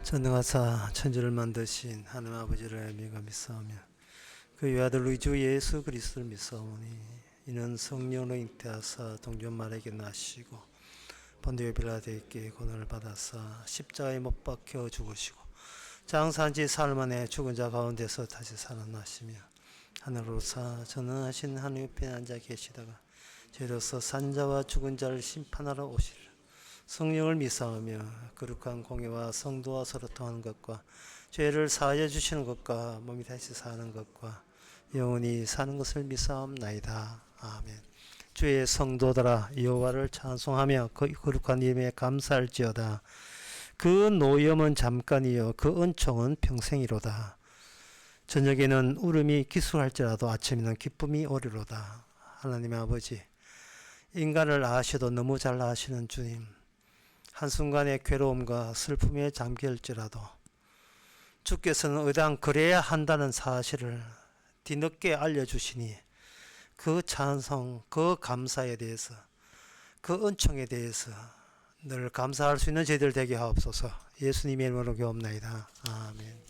전능하사 천지를 만드신 하나님 아버지를 믿사오며 그 외아들 우리 주 예수 그리스도를 믿사오니 이는 성령으로 잉태하사 동전 마리아에게 나시고 본디오 빌라도에게 고난을 받아사 십자가에 못 박혀 죽으시고 장사한 지 사흘 만에 죽은 자 가운데서 다시 살아나시며 하늘로서 전능하신 하늘 옆에 앉아 계시다가 죄로서 산자와 죽은 자를 심판하러 오시리라. 성령을 믿사오며 거룩한 공예와 성도와 서로 통하는 것과 죄를 사하여 주시는 것과 몸이 다시 사는 것과 영원히 사는 것을 믿사옵나이다. 아멘. 주의 성도들아 여호와를 찬송하며 그 거룩한 이름에 감사할지어다. 그 노염은 잠깐이요 그 은총은 평생이로다. 저녁에는 울음이 기술할지라도 아침에는 기쁨이 오리로다. 하나님의 아버지, 인간을 아셔도 너무 잘 아시는 주님, 한순간의 괴로움과 슬픔에 잠길지라도 주께서는 의당 그래야 한다는 사실을 뒤늦게 알려주시니 그 찬송, 그 감사에 대해서, 그 은총에 대해서 늘 감사할 수 있는 저희들 되게 하옵소서. 예수님의 이름으로 기도합나이다. 아멘.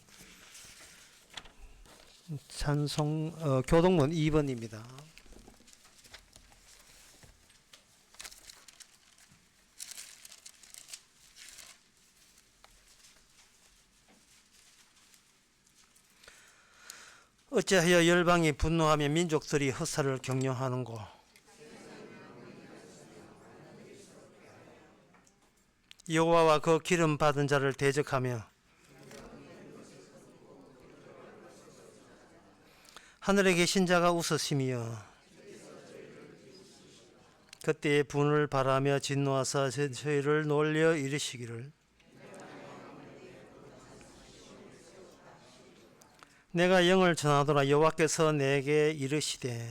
찬송 교동문 2번입니다. 어찌하여 열방이 분노하며 민족들이 흑사를 경영하는고. 여호와와 그 기름 받은 자를 대적하며 하늘에 계신 자가 웃으시며 그때에 분을 바라며 진노하사 저희를 놀려 이르시기를 내가 영을 전하노라. 여호와께서 내게 이르시되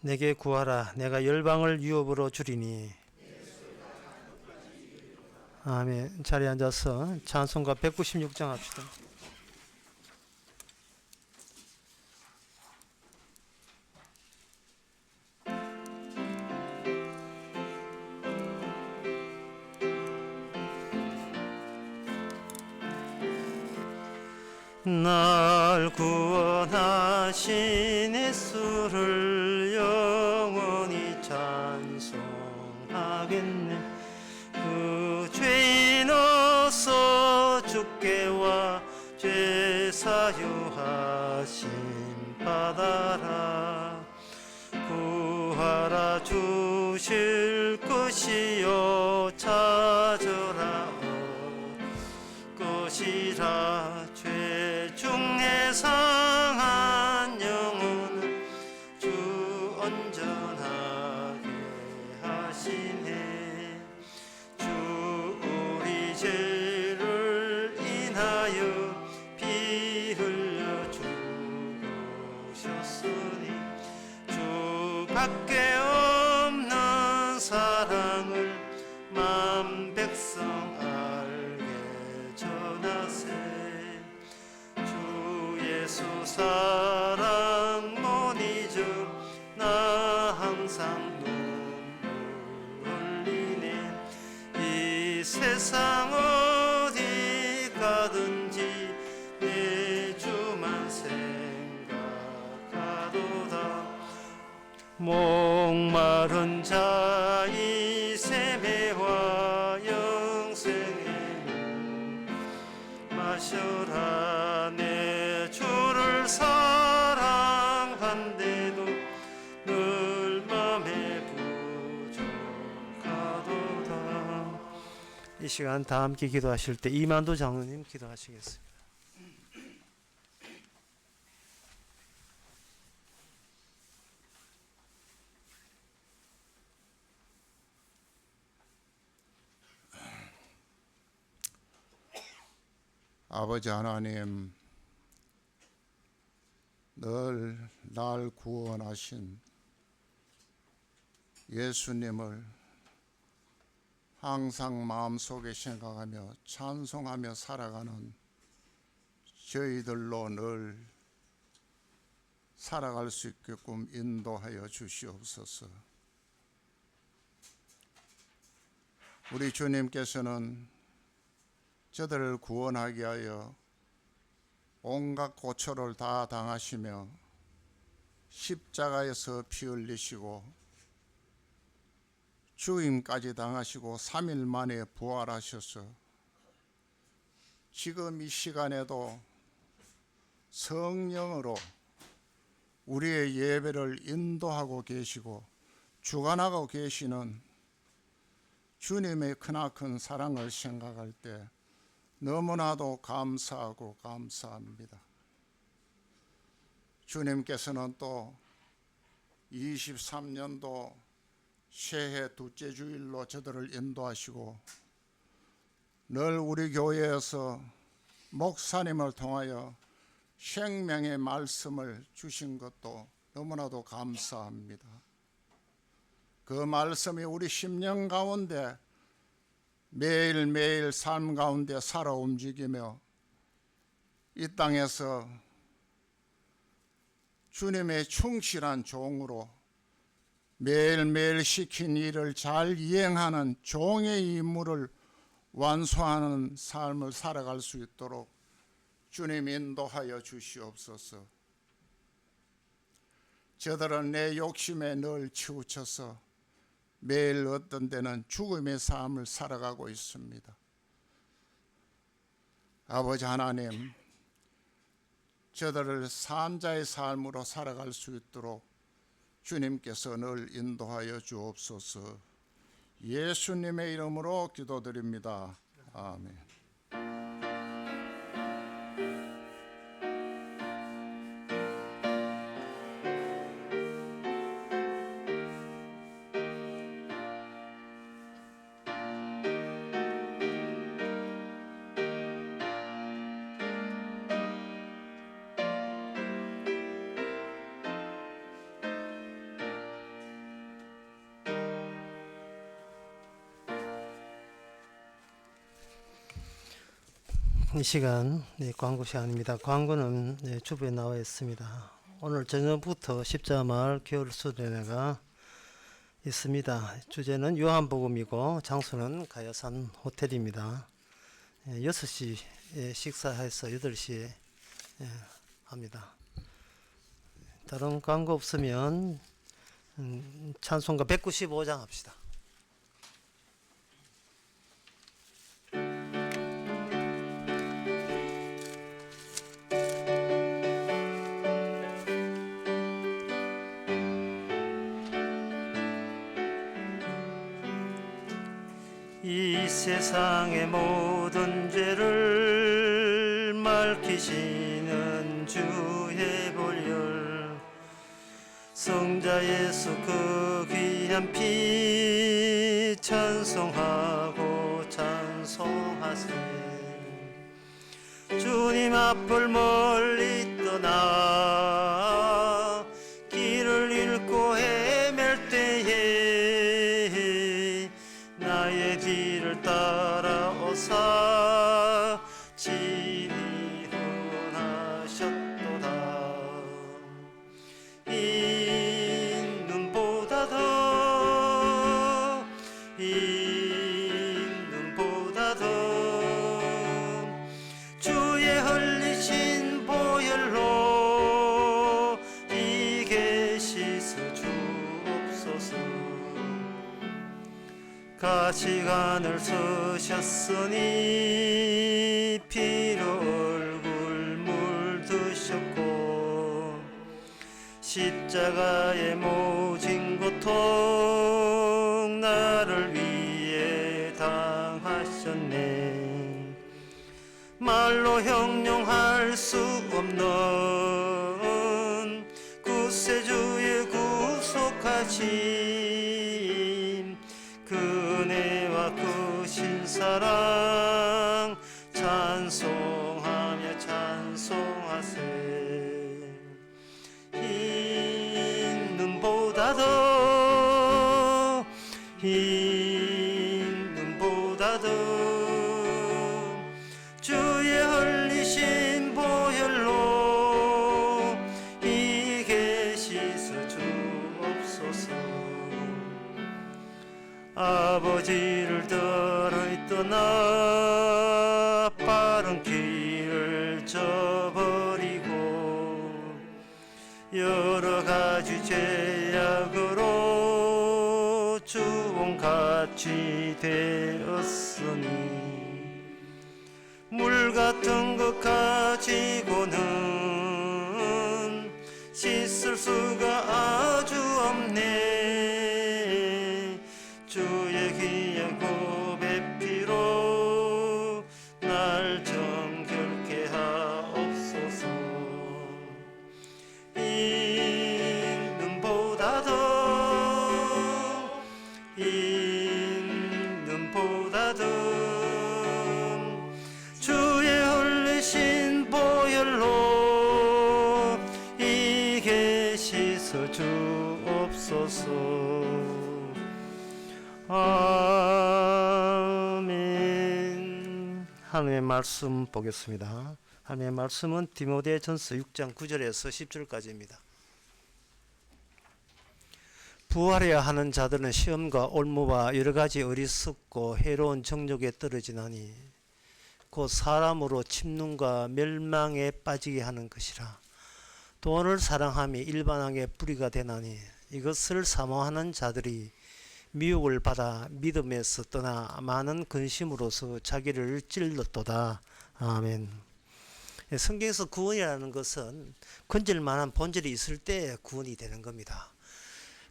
내게 구하라. 내가 열방을 유업으로 주리니. 아멘. 자리에 앉아서 찬송가 196장 합시다. 날 구원하신 예수를 영원히 찬송하겠네. 그 죄인 어서 주께 와 죄 사유하심 받아라. 구하라 주실 것이요 찾으라 것이라. 죄 중에 상한 영혼을 주 온전하게 하시네. 주 우리 죄를 인하여 피 흘려 죽으셨으니 주 밖에 없는 사랑을 만 백성 알게 전하세. 주 예수 사랑 못 잊어 나 항상 눈물 흘리네. 이 세상 어디 가든지 내 주만 생각하도다. 목마른 자의 세매와 영생의 물 마셔라. 내 주를 사랑한데도 늘 맘에 부족하도다. 이 시간 다 함께 기도하실 때 이만도 장로님 기도하시겠습니다. 아버지 하나님, 늘 날 구원하신 예수님을 항상 마음속에 생각하며 찬송하며 살아가는 저희들로 늘 살아갈 수 있게끔 인도하여 주시옵소서. 우리 주님께서는 저들을 구원하기 위하여 온갖 고초를 다 당하시며 십자가에서 피 흘리시고 죽임까지 당하시고 3일 만에 부활하셔서 지금 이 시간에도 성령으로 우리의 예배를 인도하고 계시고 주관하고 계시는 주님의 크나큰 사랑을 생각할 때 너무나도 감사하고 감사합니다. 주님께서는 또 23년도 새해 둘째 주일로 저들을 인도하시고 늘 우리 교회에서 목사님을 통하여 생명의 말씀을 주신 것도 너무나도 감사합니다. 그 말씀이 우리 심령 가운데 매일매일 삶 가운데 살아 움직이며 이 땅에서 주님의 충실한 종으로 매일매일 시킨 일을 잘 이행하는 종의 임무를 완수하는 삶을 살아갈 수 있도록 주님 인도하여 주시옵소서. 저들은 내 욕심에 늘 치우쳐서 매일 어떤 때는 죽음의 삶을 살아가고 있습니다. 아버지 하나님, 저들을 산자의 삶으로 살아갈 수 있도록 주님께서 늘 인도하여 주옵소서. 예수님의 이름으로 기도드립니다. 아멘. 이 시간 광고 시간입니다. 광고는 주부에 나와 있습니다. 오늘 저녁부터 십자마을 겨울 수련회가 있습니다. 주제는 요한복음이고 장소는 가야산 호텔입니다. 6시에 식사해서 8시에 합니다. 다른 광고 없으면 찬송가 195장 합시다. 이 세상의 모든 죄를 맑히시는 주의 보혈 성자 예수 그 귀한 피 찬송하고 찬송하세. 주님 앞을 멀리 떠나 길을 잃고 헤맬 때에 나의 뒤를 따라오사 진히 헌하셨도다. 이 눈보다 더 주의 흘리신 보혈로 이게 씻어 주옵소서. 가시관을 쓰셨으니 피로 얼굴 물드셨고 십자가의 모진 고통 나를 위해 당하셨네. 말로 형용할 수 없는 구세주의 구속하심 그 은혜와 그 신사랑 찬송하며 찬송하세. 흰 눈보다 더 주의 흘리신 보혈로 이게 씻어 주옵소서. 아버지를 더 떠나 빠른 길을 저버리고 여러 가지 제약으로 주홍같이 되었으니 물 같은 것 가지고는 씻을 수가 아주 없네. 주의 귀한 고백 피로 날 정결케 하옵소서. 있는보다도 주의 흘리신 보혈로 이게 씻어 주옵소서. 아멘. 하나님의 말씀 보겠습니다. 하나님의 말씀은 디모데전서 6장 9절에서 10절까지입니다. 부활해야 하는 자들은 시험과 올무와 여러 가지 어리석고 해로운 정욕에 떨어지나니 곧 사람으로 침륜과 멸망에 빠지게 하는 것이라. 돈을 사랑함이 일반왕의 뿌리가 되나니 이것을 사모하는 자들이 미혹을 받아 믿음에서 떠나 많은 근심으로서 자기를 찔렀도다. 아멘. 성경에서 구원이라는 것은 건질 만한 본질이 있을 때 구원이 되는 겁니다.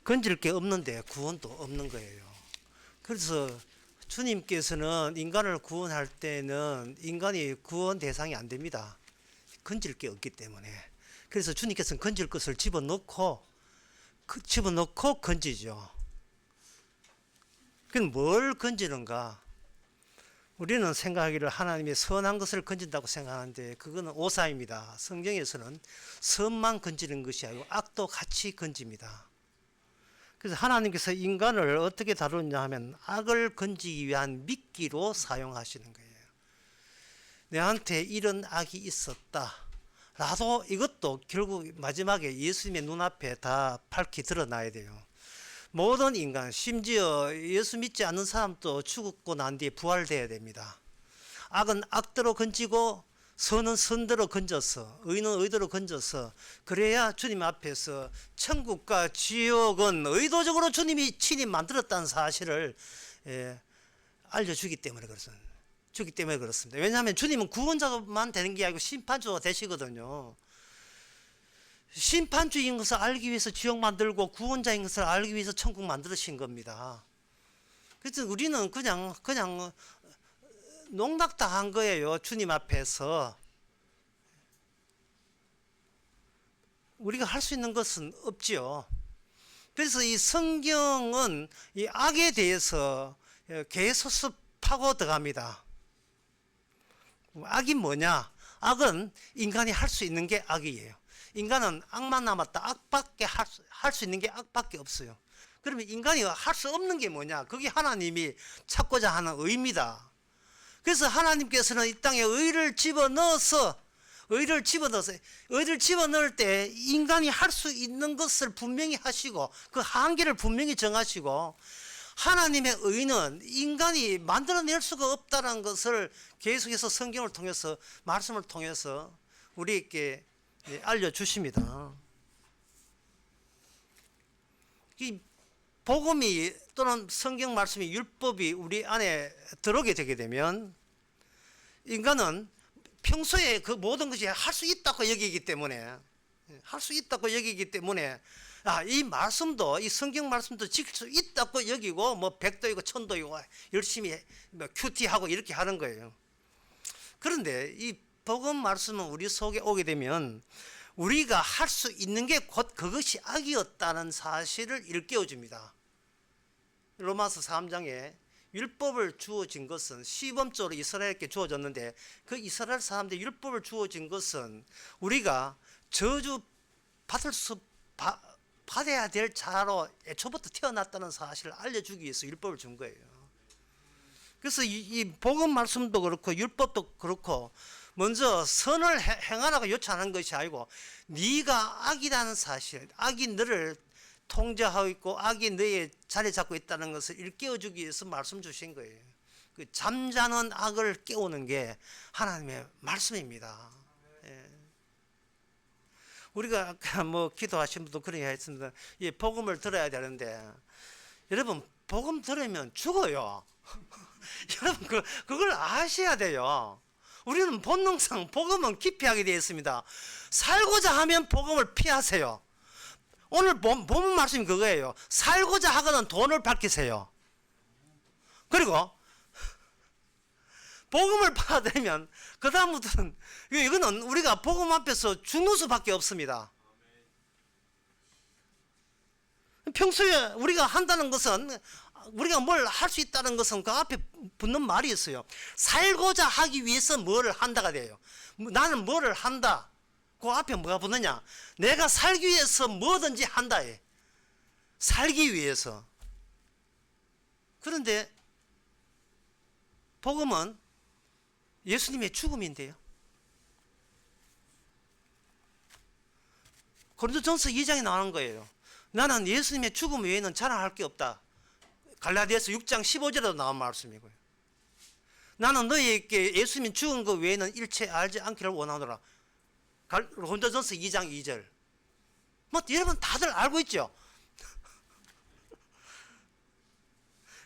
건질 게 없는데 구원도 없는 거예요. 그래서 주님께서는 인간을 구원할 때는 인간이 구원 대상이 안 됩니다. 건질 게 없기 때문에. 그래서 주님께서는 건질 것을 집어넣고 건지죠. 그럼 뭘 건지는가? 우리는 생각하기를 하나님의 선한 것을 건진다고 생각하는데 그거는 오사입니다. 성경에서는 선만 건지는 것이 아니고 악도 같이 건집니다. 그래서 하나님께서 인간을 어떻게 다루느냐 하면 악을 건지기 위한 미끼로 사용하시는 거예요. 내한테 이런 악이 있었다 라도 이것도 결국 마지막에 예수님의 눈앞에 다 밝히 드러나야 돼요. 모든 인간, 심지어 예수 믿지 않는 사람도 죽고 난 뒤에 부활돼야 됩니다. 악은 악대로 건지고 선은 선대로 건져서, 의는 의대로 건져서, 그래야 주님 앞에서 천국과 지옥은 의도적으로 주님이 친히 만들었다는 사실을 알려주기 때문에 그렇습니다. 왜냐하면 주님은 구원자만 되는 게 아니고 심판주가 되시거든요. 심판주인 것을 알기 위해서 지옥 만들고 구원자인 것을 알기 위해서 천국 만들으신 겁니다. 그래서 우리는 그냥 농락당한 거예요. 주님 앞에서. 우리가 할 수 있는 것은 없지요. 그래서 이 성경은 이 악에 대해서 계속 파고 들어갑니다. 악이 뭐냐? 악은 인간이 할 수 있는 게 악이에요. 인간은 악만 남았다. 악밖에 할 수 있는 게 악밖에 없어요. 그러면 인간이 할 수 없는 게 뭐냐? 그게 하나님이 찾고자 하는 의입니다. 그래서 하나님께서는 이 땅에 의를 집어넣을 때 인간이 할 수 있는 것을 분명히 하시고 그 한계를 분명히 정하시고 하나님의 의는 인간이 만들어낼 수가 없다는 것을 계속해서 성경을 통해서 말씀을 통해서 우리에게 알려주십니다. 이 복음이 또는 성경 말씀이 율법이 우리 안에 들어오게 되게 되면 인간은 평소에 그 모든 것이 할 수 있다고 여기기 때문에 이 말씀도 이 성경 말씀도 지킬 수 있다고 여기고 뭐 백도이고 천도이고 열심히 큐티하고 이렇게 하는 거예요. 그런데 이 복음 말씀은 우리 속에 오게 되면 우리가 할 수 있는 게 곧 그것이 악이었다는 사실을 일깨워 줍니다. 로마서 3장에 율법을 주어진 것은 시범적으로 이스라엘에게 주어졌는데 그 이스라엘 사람들이 율법을 주어진 것은 우리가 저주 받아야 될 자로 애초부터 태어났다는 사실을 알려주기 위해서 율법을 준 거예요. 그래서 이 복음 말씀도 그렇고 율법도 그렇고 먼저 선을 행하라고 요청하는 것이 아니고 네가 악이라는 사실, 악이 너를 통제하고 있고 악이 너의 자리 잡고 있다는 것을 일깨워주기 위해서 말씀 주신 거예요. 그 잠자는 악을 깨우는 게 하나님의 말씀입니다. 예. 우리가 아까 뭐 기도하신 분도 그렇게 했습니다. 이 복음을 들어야 되는데 여러분 복음 들으면 죽어요. 여러분 그걸 아셔야 돼요. 우리는 본능상 복음은 기피하게 되어 있습니다. 살고자 하면 복음을 피하세요. 오늘 본문 말씀이 그거예요. 살고자 하거든 돈을 밝히세요. 그리고 복음을 받아들이면 그 다음부터는 이거는 우리가 복음 앞에서 죽는 수밖에 없습니다. 평소에 우리가 한다는 것은 우리가 뭘 할 수 있다는 것은 그 앞에 붙는 말이 있어요. 살고자 하기 위해서 뭐를 한다가 돼요. 나는 뭐를 한다. 그 앞에 뭐가 붙느냐? 내가 살기 위해서 뭐든지 한다. 살기 위해서. 그런데 복음은 예수님의 죽음인데요. 고린도전서 2장에 나오는 거예요. 나는 예수님의 죽음 외에는 자랑할 게 없다. 갈라디아서 6장 15절에도 나온 말씀이고요. 나는 너희에게 예수님이 죽은 것 외에는 일체 알지 않기를 원하노라. 고린도전서 2장 2절. 뭐 여러분 다들 알고 있죠?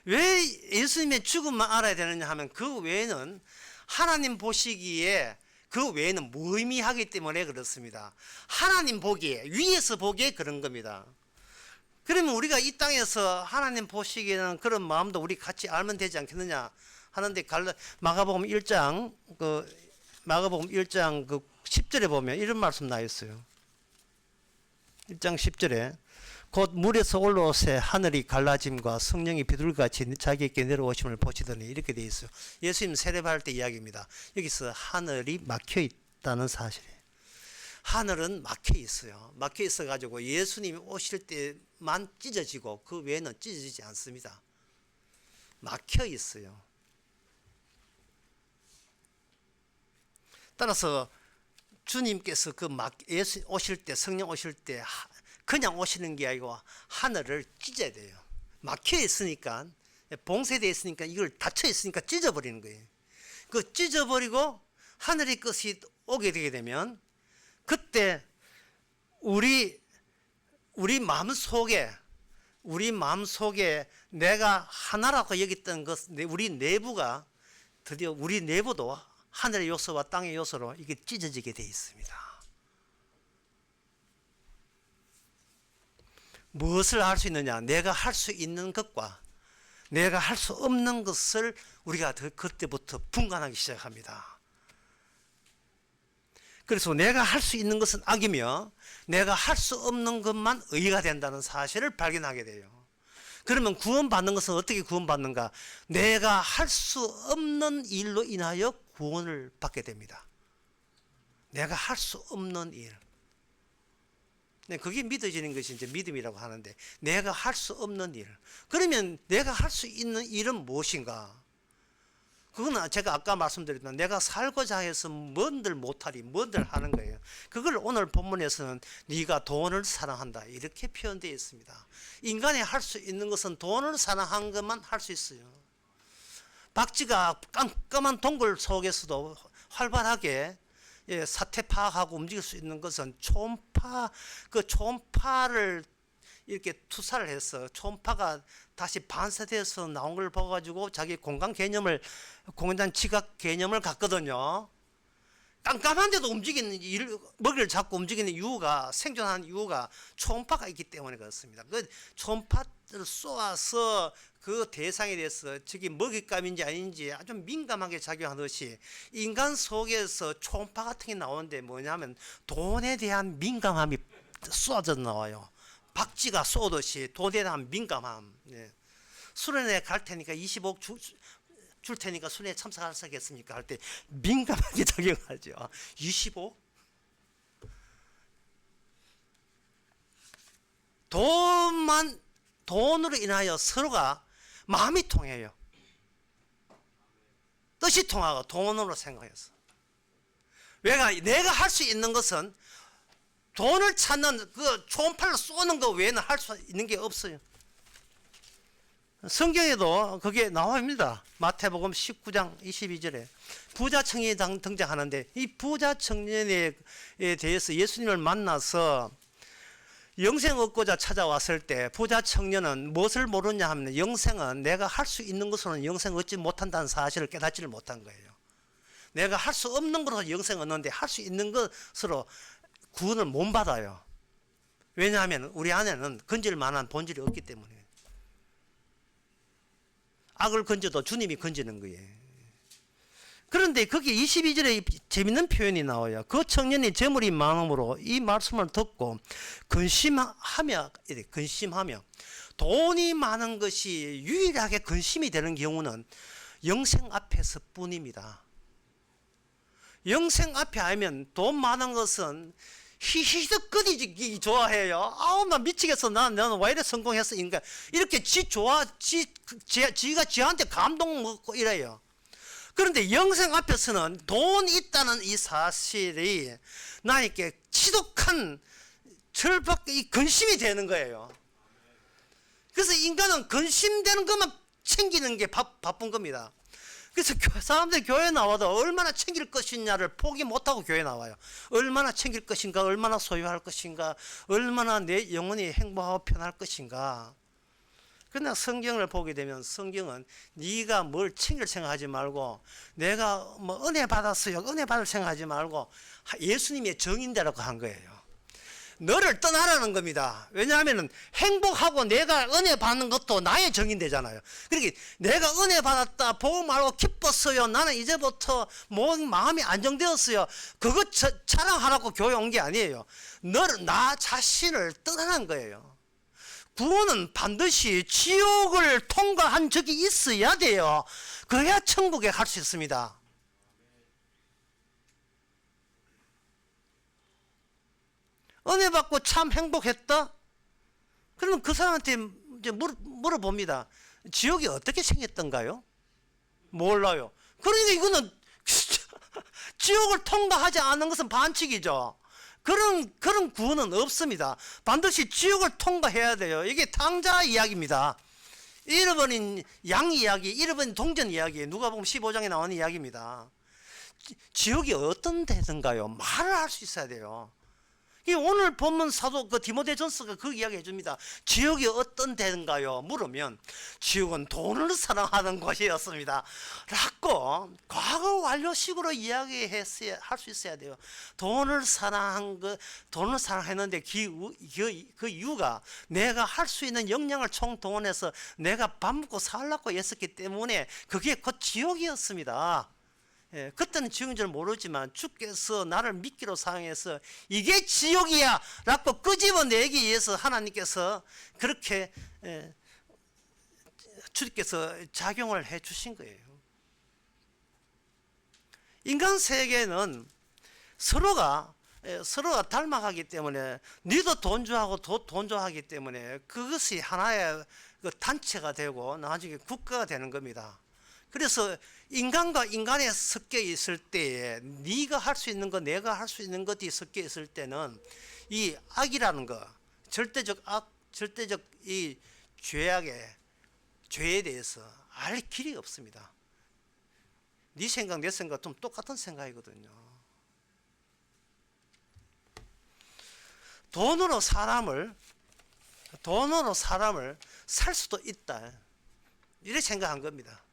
왜 예수님의 죽음만 알아야 되느냐 하면 그 외에는 하나님 보시기에 그 외에는 무의미하기 때문에 그렇습니다. 하나님 보기에 위에서 보기에 그런 겁니다. 그러면 우리가 이 땅에서 하나님 보시기에는 그런 마음도 우리 같이 알면 되지 않겠느냐 하는데 마가복음 1장 그 10절에 보면 이런 말씀 나와 있어요. 1장 10절에 곧 물에서 올라오세 하늘이 갈라짐과 성령이 비둘기같이 자기에게 내려오심을 보시더니 이렇게 돼 있어요. 예수님 세례받을 때 이야기입니다. 여기서 하늘이 막혀 있다는 사실이에요. 하늘은 막혀 있어요. 막혀 있어 가지고 예수님이 오실 때만 찢어지고 그 외에는 찢어지지 않습니다. 막혀 있어요. 따라서 주님께서 예수 오실 때, 성령 오실 때 그냥 오시는 게 아니고 하늘을 찢어야 돼요. 막혀 있으니까, 봉쇄되어 있으니까, 이걸 닫혀 있으니까 찢어버리는 거예요. 그 찢어버리고 하늘의 끝이 오게 되게 되면 그때 우리 마음속에 내가 하나라고 여겼던 것, 우리 내부가 드디어 우리 내부도 하늘의 요소와 땅의 요소로 이게 찢어지게 되어 있습니다. 무엇을 할 수 있느냐? 내가 할 수 있는 것과 내가 할 수 없는 것을 우리가 그때부터 분간하기 시작합니다. 그래서 내가 할 수 있는 것은 악이며 내가 할 수 없는 것만 의가 된다는 사실을 발견하게 돼요. 그러면 구원받는 것은 어떻게 구원받는가? 내가 할 수 없는 일로 인하여 구원을 받게 됩니다. 내가 할 수 없는 일. 그게 믿어지는 것이 이제 믿음이라고 하는데, 내가 할 수 없는 일. 그러면 내가 할 수 있는 일은 무엇인가? 그건 제가 아까 말씀드렸던 내가 살고자 해서 뭔들 못하리, 뭔들 하는 거예요. 그걸 오늘 본문에서는 네가 돈을 사랑한다 이렇게 표현되어 있습니다. 인간이 할 수 있는 것은 돈을 사랑한 것만 할 수 있어요. 박쥐가 깜깜한 동굴 속에서도 활발하게 사태 파악하고 움직일 수 있는 것은 초음파를 이렇게 투사를 해서 초음파가 다시 반사돼서 나온 걸 보가지고 자기 공간 지각 개념을 갖거든요. 깜깜한데도 먹이를 잡고 움직이는 이유가, 생존하는 이유가 초음파가 있기 때문에 그렇습니다. 그 초음파를 쏘아서 그 대상에 대해서 저기 먹잇감인지 아닌지 아주 민감하게 작용하듯이 인간 속에서 초음파 같은 게 나오는데 뭐냐면 돈에 대한 민감함이 쏟아져 나와요. 박쥐가 쏘듯이 돈에 대한 민감함. 수련회 갈 테니까 25억 줄 테니까 수련회 참석하겠습니까? 할 때 민감하게 작용하죠. 25? 돈으로 인하여 서로가 마음이 통해요. 뜻이 통하고 돈으로 생각해서. 내가 할 수 있는 것은 돈을 찾는 그 초음파를 쏘는 것 외에는 할 수 있는 게 없어요. 성경에도 그게 나옵니다. 마태복음 19장 22절에 부자 청년이 등장하는데, 이 부자 청년에 대해서 예수님을 만나서 영생 얻고자 찾아왔을 때 부자 청년은 무엇을 모르냐 하면, 영생은 내가 할 수 있는 것으로는 영생 얻지 못한다는 사실을 깨닫지를 못한 거예요. 내가 할 수 없는 것으로 영생 얻는데 할 수 있는 것으로 구원을 못 받아요. 왜냐하면 우리 안에는 건질 만한 본질이 없기 때문에. 악을 건져도 주님이 건지는 거예요. 그런데 거기 22절에 재밌는 표현이 나와요. 그 청년이 재물이 많음으로 이 말씀을 듣고 근심하며 돈이 많은 것이 유일하게 근심이 되는 경우는 영생 앞에서 뿐입니다. 영생 앞에 하면 돈 많은 것은 히히덕거리기 좋아해요. 아우 나 미치겠어. 나는 왜 이래 성공했어. 그러니까 이렇게 지가 지한테 감동 먹고 이래요. 그런데 영생 앞에서는 돈 있다는 이 사실이 나에게 지독한 절박이 근심이 되는 거예요. 그래서 인간은 근심되는 것만 챙기는 게 바쁜 겁니다. 그래서 사람들이 교회 나와도 얼마나 챙길 것이냐를 포기 못하고 교회 나와요. 얼마나 챙길 것인가, 얼마나 소유할 것인가, 얼마나 내 영혼이 행복하고 편할 것인가. 그러나 성경을 보게 되면 성경은 네가 뭘 챙길 생각하지 말고, 내가 뭐 은혜 받았어요, 은혜 받을 생각하지 말고 예수님의 정인대라고 한 거예요. 너를 떠나라는 겁니다. 왜냐하면 행복하고 내가 은혜 받는 것도 나의 정인되잖아요. 그러니까 내가 은혜 받았다, 복음 알고 기뻤어요, 나는 이제부터 마음이 안정되었어요, 그거 자랑하라고 교회 온 게 아니에요. 나 자신을 떠나는 거예요. 구원은 반드시 지옥을 통과한 적이 있어야 돼요. 그래야 천국에 갈 수 있습니다. 은혜 받고 참 행복했다? 그러면 그 사람한테 이제 물어봅니다. 지옥이 어떻게 생겼던가요? 몰라요. 그러니까 이거는 지옥을 통과하지 않는 것은 반칙이죠. 그런 구원은 없습니다. 반드시 지옥을 통과해야 돼요. 이게 탕자 이야기입니다. 잃어버린 양 이야기, 잃어버린 동전 이야기, 누가복음 15장에 나오는 이야기입니다. 지옥이 어떤 데든가요? 말을 할 수 있어야 돼요. 오늘 본문 사도 디모데전서가 그 이야기 해줍니다. 지옥이 어떤 데인가요? 물으면 지옥은 돈을 사랑하는 곳이었습니다 라고 과거 완료식으로 이야기했어야 할 수 있어야 돼요. 돈을 사랑했는데 그 이유가 내가 할 수 있는 역량을 총동원해서 내가 밥 먹고 살라고 했었기 때문에 그게 곧 지옥이었습니다. 예, 그때는 지옥인 줄 모르지만 주께서 나를 미끼로 사용해서 이게 지옥이야 라고 끄집어내기 위해서 하나님께서 그렇게 주께서 작용을 해 주신 거예요. 인간 세계는 서로가 닮아가기 때문에, 니도 돈주하고 돈주하기 때문에 그것이 하나의 단체가 되고 나중에 국가가 되는 겁니다. 그래서 인간과 인간이 섞여 있을 때에 네가 할 수 있는 것, 내가 할 수 있는 것이 섞여 있을 때는 이 악이라는 거, 절대적 악, 절대적 이 죄에 대해서 알 길이 없습니다. 네 생각 내 생각 좀 똑같은 생각이거든요. 돈으로 사람을 살 수도 있다, 이렇게 생각한 겁니다.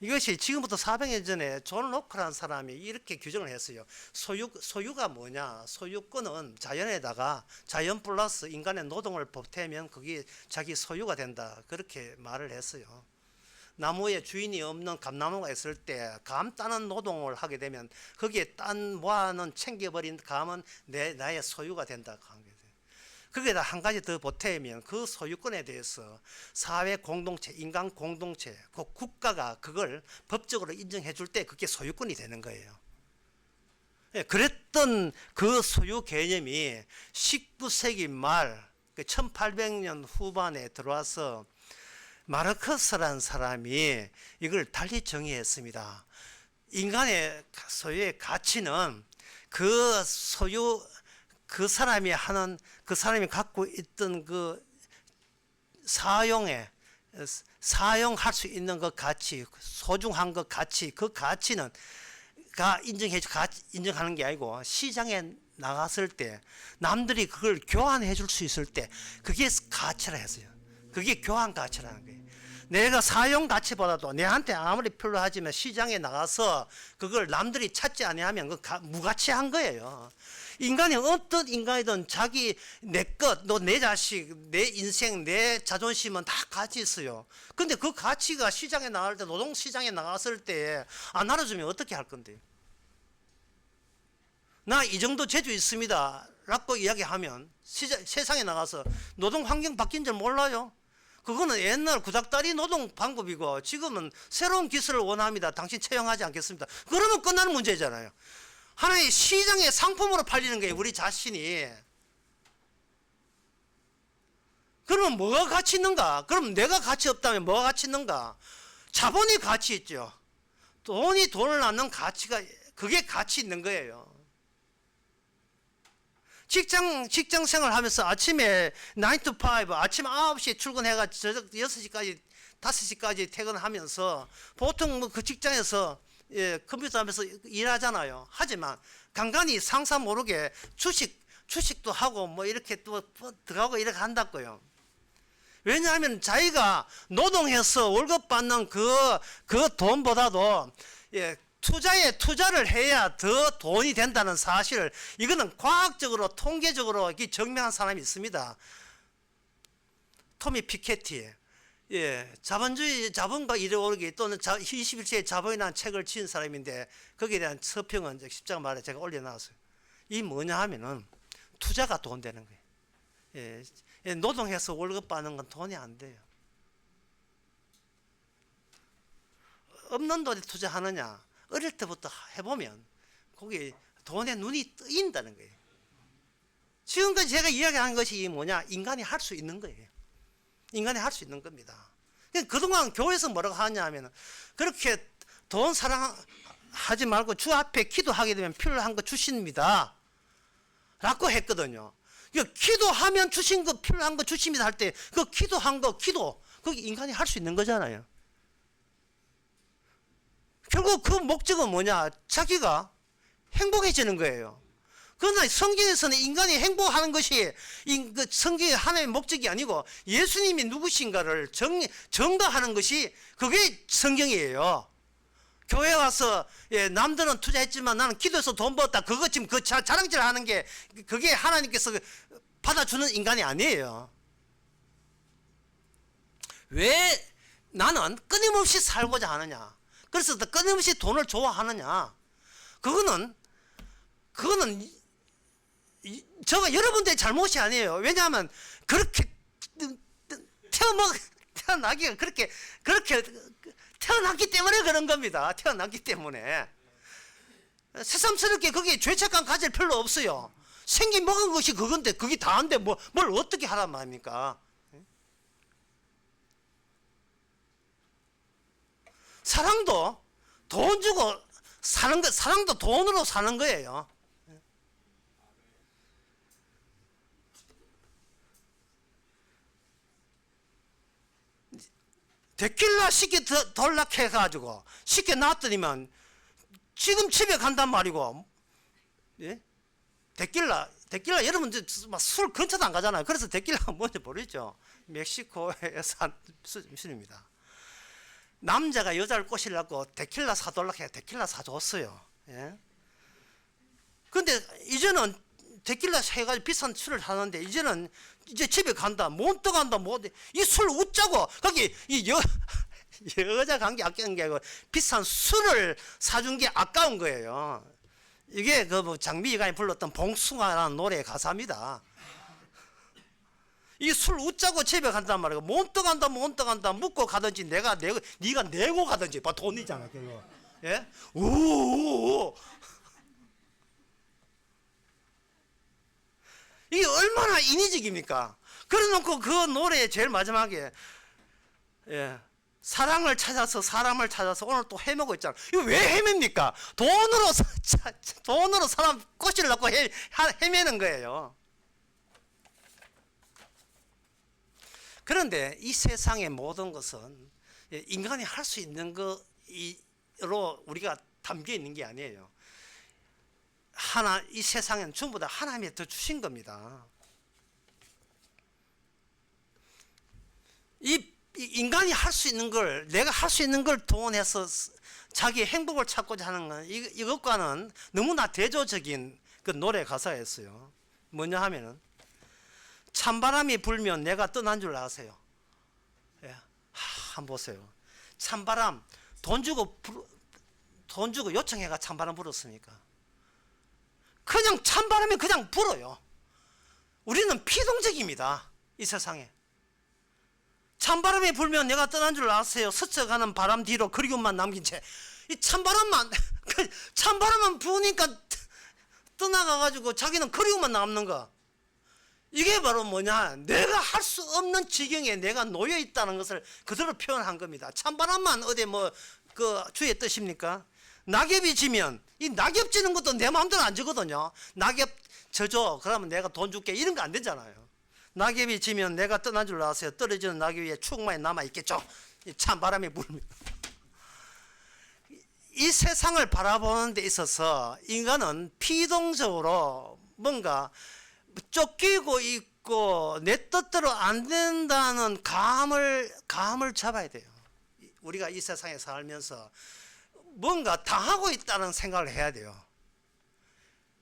이것이 지금부터 400년 전에 존 로크라는 사람이 이렇게 규정을 했어요. 소유가 뭐냐? 소유권은 자연에다가 자연 플러스 인간의 노동을 보태면 그게 자기 소유가 된다, 그렇게 말을 했어요. 나무에 주인이 없는 감나무가 있을 때 감 따는 노동을 하게 되면 거기에 딴 모아는 챙겨버린 감은 나의 소유가 된다 한 거예요. 거기에다 한 가지 더 보태면 그 소유권에 대해서 사회 공동체, 인간 공동체, 그 국가가 그걸 법적으로 인정해 줄 때 그게 소유권이 되는 거예요. 그랬던 그 소유 개념이 19세기 말 1800년 후반에 들어와서 마르크스라는 사람이 이걸 달리 정의했습니다. 인간의 소유의 가치는 그 사람이 갖고 있던 그 사용의 사용할 수 있는 것 가치, 소중한 것 가치, 그 가치는 인정하는 게 아니고 시장에 나갔을 때 남들이 그걸 교환해 줄 수 있을 때 그게 가치라 했어요. 그게 교환 가치라는 거예요. 내가 사용 가치보다도 내한테 아무리 필요하지만 시장에 나가서 그걸 남들이 찾지 아니하면 그 무가치한 거예요. 인간이 어떤 인간이든 자기 내 것, 너 내 자식, 내 인생, 내 자존심은 다 가치 있어요. 근데 그 가치가 시장에 나갈 때, 노동 시장에 나갔을 때 안 알아주면 어떻게 할 건데요? 나 이 정도 재주 있습니다 라고 이야기하면 세상에 나가서 노동 환경 바뀐 줄 몰라요? 그거는 옛날 구닥다리 노동 방법이고 지금은 새로운 기술을 원합니다. 당신 채용하지 않겠습니다. 그러면 끝나는 문제잖아요. 하나의 시장의 상품으로 팔리는 거예요. 우리 자신이. 그러면 뭐가 가치 있는가? 그럼 내가 가치 없다면 뭐가 가치 있는가? 자본이 가치 있죠. 돈을 낳는 가치가 그게 가치 있는 거예요. 직장 생활하면서 아침에 9 to 5 아침 9시에 출근해가 저녁 6시까지 5시까지 퇴근하면서 보통 뭐 그 직장에서 컴퓨터 하면서 일하잖아요. 하지만 간간히 상사 모르게 주식도 하고 뭐 이렇게 또 들어가고 이렇게 한다고요. 왜냐하면 자기가 노동해서 월급 받는 그 돈보다도 투자를 해야 더 돈이 된다는 사실을 이거는 과학적으로 통계적으로 증명한 사람이 있습니다. 토미 피케티, 자본과 이데올로기 또는 21세기 자본이라는 책을 지은 사람인데 거기에 대한 서평은 십자가 말에 제가 올려놨어요. 이 뭐냐 하면은 투자가 돈 되는 거예요. 노동해서 월급 받는 건 돈이 안 돼요. 없는 돈에 투자하느냐? 어릴 때부터 해보면 거기 돈에 눈이 뜨인다는 거예요. 지금까지 제가 이야기하는 것이 뭐냐? 인간이 할 수 있는 거예요. 인간이 할 수 있는 겁니다. 그동안 교회에서 뭐라고 하냐 하면 그렇게 돈 사랑하지 말고 주 앞에 기도하게 되면 필요한 거 주십니다 라고 했거든요. 기도하면 주신 거 필요한 거 주십니다 할 때 그 기도한 거 그게 인간이 할 수 있는 거잖아요. 결국 그 목적은 뭐냐? 자기가 행복해지는 거예요. 그러나 성경에서는 인간이 행복하는 것이 성경의 하나의 목적이 아니고 예수님이 누구신가를 증거하는 것이 그게 성경이에요. 교회 와서 남들은 투자했지만 나는 기도해서 돈 벌었다. 그거 지금 그 자랑질 하는 게 그게 하나님께서 받아주는 인간이 아니에요. 왜 나는 끊임없이 살고자 하느냐? 그래서 끊임없이 돈을 좋아하느냐? 그거는 저가 여러분들의 잘못이 아니에요. 왜냐하면 그렇게 태어나기가 그렇게 태어났기 때문에 그런 겁니다. 태어났기 때문에 새삼스럽게 거기에 죄책감 가질 필요 없어요. 생긴 먹은 것이 그건데 그게 다인데 뭘 어떻게 하란 말입니까? 사랑도 돈 주고 사는 거, 사랑도 돈으로 사는 거예요. 데킬라 쉽게 돌락해가지고 쉽게 놨더니만 지금 집에 간단 말이고, 예? 데킬라 여러분들 술 근처도 안 가잖아요. 그래서 데킬라가 뭔지 모르죠. 멕시코에서 한 술입니다. 남자가 여자를 꼬시려고 데킬라 사달라고 해 데킬라 사줬어요. 예? 근데 이제는 데킬라 해가지고 비싼 술을 사는데 이제는 이제 집에 간다. 몬또 간다. 이 술 웃자고 거기 여자 관계 아끼는 게 아니고 비싼 술을 사준 게 아까운 거예요. 이게 그 장미희가 불렀던 봉숭아라는 노래의 가사입니다. 이 술 웃자고 집에 간단 말이야. 몬또 간다 묻고 가든지 네가 내고 가든지 봐 돈이잖아 그거. 예? 우 이게 얼마나 인위적입니까? 그래놓고 그 노래의 제일 마지막에 사랑을 찾아서 사람을 찾아서 오늘 또 헤매고 있잖아. 이거 왜 헤맵니까? 돈으로 사람 꼬시려고 헤매는 거예요. 그런데 이 세상의 모든 것은 인간이 할 수 있는 거로 우리가 담겨 있는 게 아니에요. 이 세상에는 전부 다 하나님이 더 주신 겁니다. 이 인간이 할 수 있는 걸, 내가 할 수 있는 걸 동원해서 자기의 행복을 찾고자 하는 건 이것과는 너무나 대조적인 그 노래 가사였어요. 뭐냐 하면은 찬바람이 불면 내가 떠난 줄 아세요. 예. 한번 보세요. 찬바람 돈 주고 요청해가 찬바람 불었습니까? 그냥 찬바람이 그냥 불어요. 우리는 피동적입니다. 이 세상에. 찬바람이 불면 내가 떠난 줄 아세요. 스쳐가는 바람 뒤로 그리움만 남긴 채. 이 찬바람만 부으니까 떠나가가지고 자기는 그리움만 남는 거. 이게 바로 뭐냐? 내가 할 수 없는 지경에 내가 놓여 있다는 것을 그대로 표현한 겁니다. 찬바람만 어디 그 주의 뜻입니까? 낙엽이 지면 이 낙엽 지는 것도 내 마음대로 안 지거든요. 낙엽 져줘. 그러면 내가 돈 줄게. 이런 거 안 되잖아요. 낙엽이 지면 내가 떠난 줄 아세요. 떨어지는 낙엽 위에 추억만이 남아있겠죠. 찬바람이 불면. 이 세상을 바라보는 데 있어서 인간은 피동적으로 뭔가 쫓기고 있고 내 뜻대로 안 된다는 감을 잡아야 돼요. 우리가 이 세상에 살면서 뭔가 당하고 있다는 생각을 해야 돼요.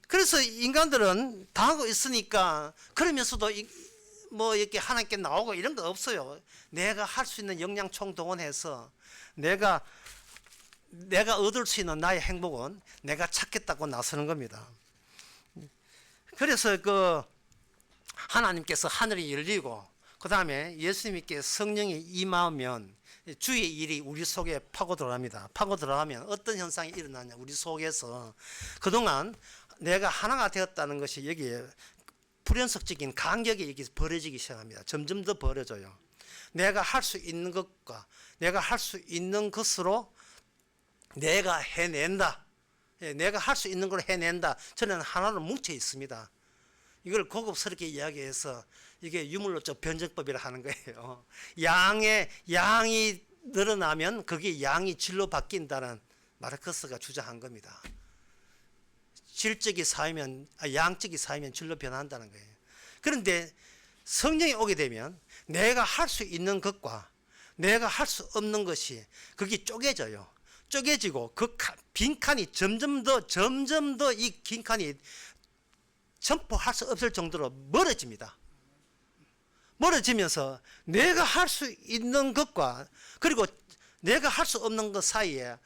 그래서 인간들은 당하고 있으니까 그러면서도 이렇게 하나님께 나오고 이런 거 없어요. 내가 할 수 있는 역량 총동원해서 내가 얻을 수 있는 나의 행복은 내가 찾겠다고 나서는 겁니다. 그래서 하나님께서 하늘이 열리고 그 다음에 예수님께 성령이 임하면 주의 일이 우리 속에 파고 들어갑니다. 파고 들어가면 어떤 현상이 일어나냐? 우리 속에서 그동안 내가 하나가 되었다는 것이 여기에 불연속적인 간격이 여기 벌어지기 시작합니다. 점점 더 벌어져요. 내가 할 수 있는 것과 내가 할 수 있는 것으로 내가 해낸다. 내가 할 수 있는 걸 해낸다. 저는 하나로 뭉쳐 있습니다. 이걸 고급스럽게 이야기해서 이게 유물론적 변증법이라 하는 거예요. 양이 늘어나면 그게 양이 질로 바뀐다는 마르크스가 주장한 겁니다. 양적이 쌓이면 질로 변한다는 거예요. 그런데 성령이 오게 되면 내가 할 수 있는 것과 내가 할 수 없는 것이 그게 쪼개져요. 쪼개지고 그 빈칸이 점점 더 이 긴 칸이 점포할 수 없을 정도로 멀어집니다. 멀어지면서 내가 할 수 있는 것과 그리고 내가 할 수 없는 것 사이에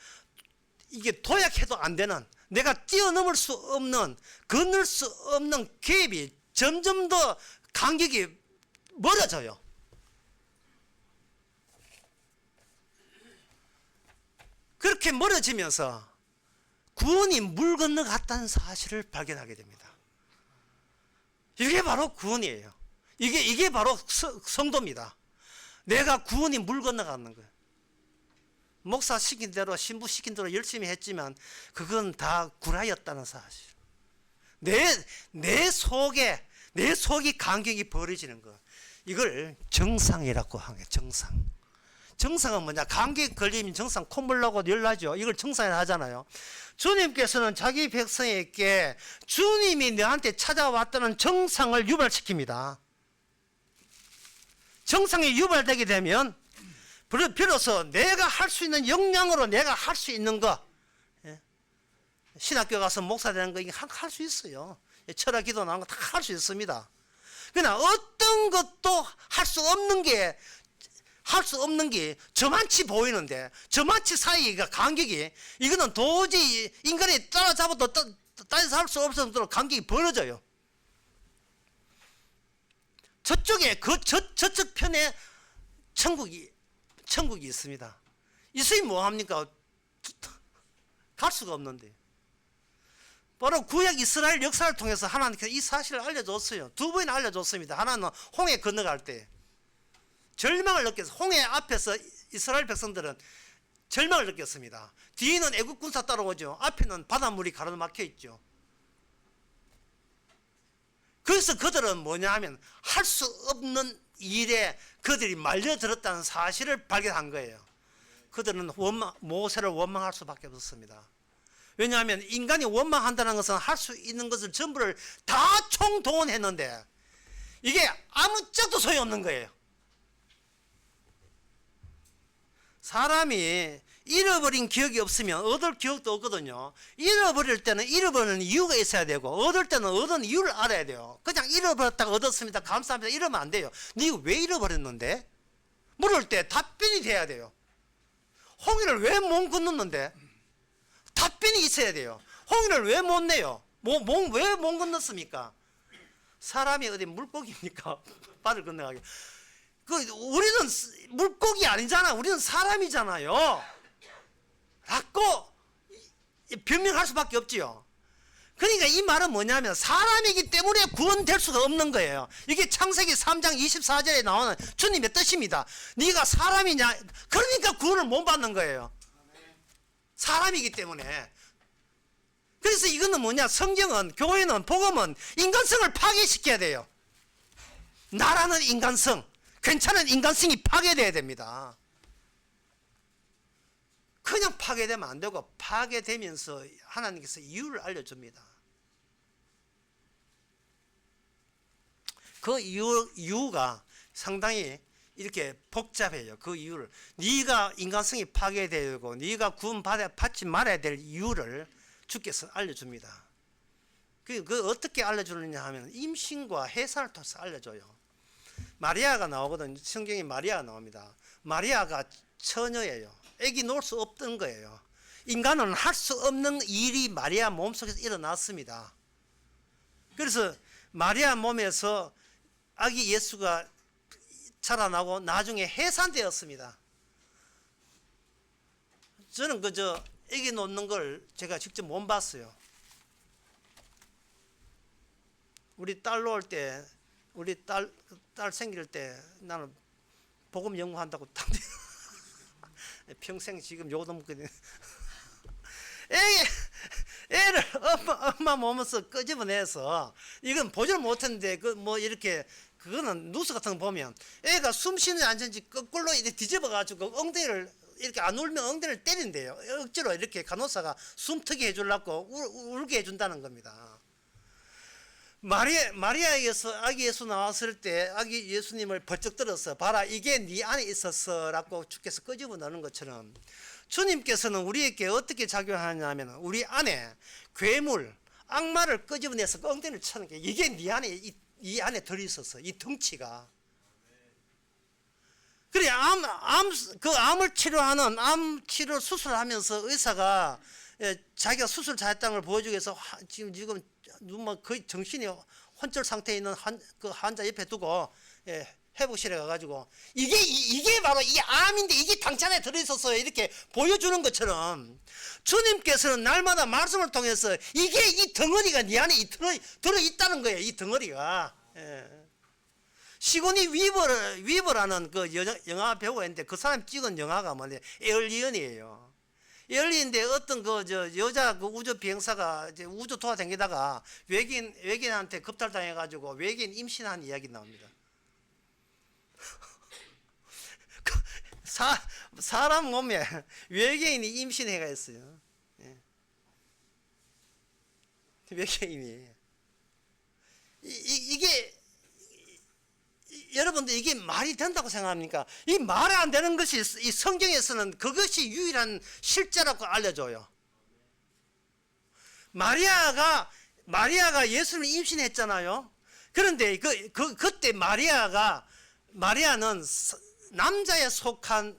이게 도약해도 안 되는 내가 뛰어넘을 수 없는 건널 수 없는 갭이 점점 더 간격이 멀어져요. 그렇게 멀어지면서 구원이 물 건너갔다는 사실을 발견하게 됩니다. 이게 바로 구원이에요. 이게 바로 성도입니다. 내가 구원이 물 건너가는 거예요. 목사 시킨 대로 신부 시킨 대로 열심히 했지만 그건 다 구라였다는 사실. 내 속이 간격이 벌어지는 거. 이걸 정상이라고 하는 거예요. 정상은 뭐냐? 감기 걸리면 정상 콧물 나고 열나죠. 이걸 정상이라 하잖아요. 주님께서는 자기 백성에게 주님이 너한테 찾아왔다는 정상을 유발시킵니다. 정상이 유발되게 되면 비로소 내가 할 수 있는 역량으로 내가 할 수 있는 거, 신학교 가서 목사 되는 거 할 수 있어요. 철학 기도 나온 거 다 할 수 있습니다. 그러나 어떤 것도 할 수 없는 게 저만치 보이는데 저만치 사이가 간격이 이거는 도저히 인간이 따라잡아도 따라서 할 수 없을 정도로 간격이 벌어져요. 저쪽에 저쪽 편에 천국이 있습니다. 있으니 뭐합니까? 갈 수가 없는데. 바로 구약 이스라엘 역사를 통해서 하나님께서 이 사실을 알려줬어요. 두 번이나 알려줬습니다. 하나는 홍해 건너갈 때 절망을 느꼈어요. 홍해 앞에서 이스라엘 백성들은 절망을 느꼈습니다. 뒤에는 애국 군사 따라오죠. 앞에는 바닷물이 가로막혀 있죠. 그래서 그들은 뭐냐 하면 할 수 없는 일에 그들이 말려들었다는 사실을 발견한 거예요. 그들은 모세를 원망할 수밖에 없었습니다. 왜냐하면 인간이 원망한다는 것은 할 수 있는 것을 전부를 다 총동원했는데 이게 아무짝도 소용없는 거예요. 사람이 잃어버린 기억이 없으면 얻을 기억도 없거든요. 잃어버릴 때는 잃어버리는 이유가 있어야 되고 얻을 때는 얻은 이유를 알아야 돼요. 그냥 잃어버렸다가 얻었습니다, 감사합니다 이러면 안 돼요. 네가 왜 잃어버렸는데? 물을 때 답변이 돼야 돼요. 홍해를 왜 못 건넜는데? 답변이 있어야 돼요. 홍해를 왜 못 내요? 왜 못 건넜습니까? 사람이 어디 물고기입니까? 바다를 건너가게. 우리는 물고기 아니잖아. 우리는 사람이잖아요. 라고 변명할 수밖에 없지요. 그러니까 이 말은 뭐냐면 사람이기 때문에 구원될 수가 없는 거예요. 이게 창세기 3장 24절에 나오는 주님의 뜻입니다. 네가 사람이냐? 그러니까 구원을 못 받는 거예요. 사람이기 때문에. 그래서 이거는 뭐냐? 성경은, 교회는, 복음은 인간성을 파괴시켜야 돼요. 나라는 인간성, 괜찮은 인간성이 파괴돼야 됩니다. 그냥 파괴되면 안 되고 파괴되면서 하나님께서 이유를 알려줍니다. 그 이유가 상당히 이렇게 복잡해요. 그 이유를 네가 인간성이 파괴되고 네가 구원받지 말아야 될 이유를 주께서 알려줍니다. 그 어떻게 알려주느냐 하면 임신과 해산을 통해서 알려줘요. 마리아가 나오거든요. 성경에 마리아가 나옵니다. 마리아가 처녀예요. 애기 놓을 수 없던 거예요. 인간은 할 수 없는 일이 마리아 몸속에서 일어났습니다. 그래서 마리아 몸에서 아기 예수가 자라나고 나중에 해산되었습니다. 저는 그저 애기 놓는 걸 제가 직접 못 봤어요. 우리 딸 놓을 때, 우리 딸 생길 때 나는 복음 연구한다고 평생 지금 요도 먹거든요. 애를 엄마 몸에서 끄집어내서 이건 보질 못했는데 이렇게 그거는 뉴스 같은 거 보면 애가 숨 쉬는지 안 쉬는지 거꾸로 이렇게 뒤집어 가지고 엉덩이를 이렇게 안 울면 엉덩이를 때린대요. 억지로 이렇게 간호사가 숨트게 해주려고 울게 해준다는 겁니다. 마리아에게서 아기 예수 나왔을 때 아기 예수님을 벌쩍 들어서 봐라 이게 네 안에 있었어 라고 주께서 끄집어 넣는 것처럼 주님께서는 우리에게 어떻게 작용하냐면 우리 안에 괴물 악마를 끄집어내서 엉덩이를 차는 게 이게 네 안에 이 안에 들어있었어. 이 덩치가. 그래 암을 치료하는 암 치료 수술하면서 의사가 자기가 수술 잘했다는 걸 보여주기 위해서 지금 거의 정신이 혼절 상태에 있는 그 환자 옆에 두고 회복실에 가가지고 이게 바로 이 암인데 이게 당치 안에 들어있었어요 이렇게 보여주는 것처럼 주님께서는 날마다 말씀을 통해서 이게 이 덩어리가 네 안에 들어있다는 거예요. 이 덩어리가. 시고니 위버라는 그 영화 배우가 있는데 그 사람 찍은 영화가 뭐냐 에얼리언이에요. 에얼리언인데 어떤 여자 우주 비행사가 이제 우주 돌아다니다가 외계인한테 겁탈당해가지고 외계인 임신한 이야기 나옵니다. 사람 몸에 외계인이 임신해가 있어요. 외계인이 이게 여러분들 이게 말이 된다고 생각합니까? 이 말이 안 되는 것이 이 성경에서는 그것이 유일한 실제라고 알려줘요. 마리아가 예수를 임신했잖아요. 그런데 그때 마리아는 남자에 속한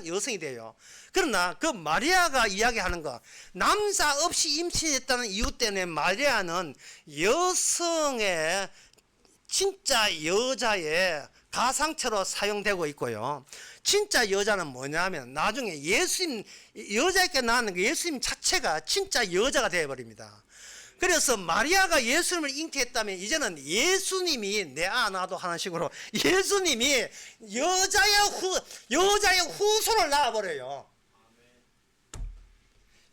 여성이 돼요. 그러나 그 마리아가 이야기하는 거 남자 없이 임신했다는 이유 때문에 마리아는 여성의 진짜 여자의 가상처로 사용되고 있고요. 진짜 여자는 뭐냐면 나중에 여자에게 낳는 예수님 자체가 진짜 여자가 되어버립니다. 그래서 마리아가 예수님을 잉태했다면 이제는 예수님이 내 아나도 하는 식으로 예수님이 여자의 후손을 낳아버려요.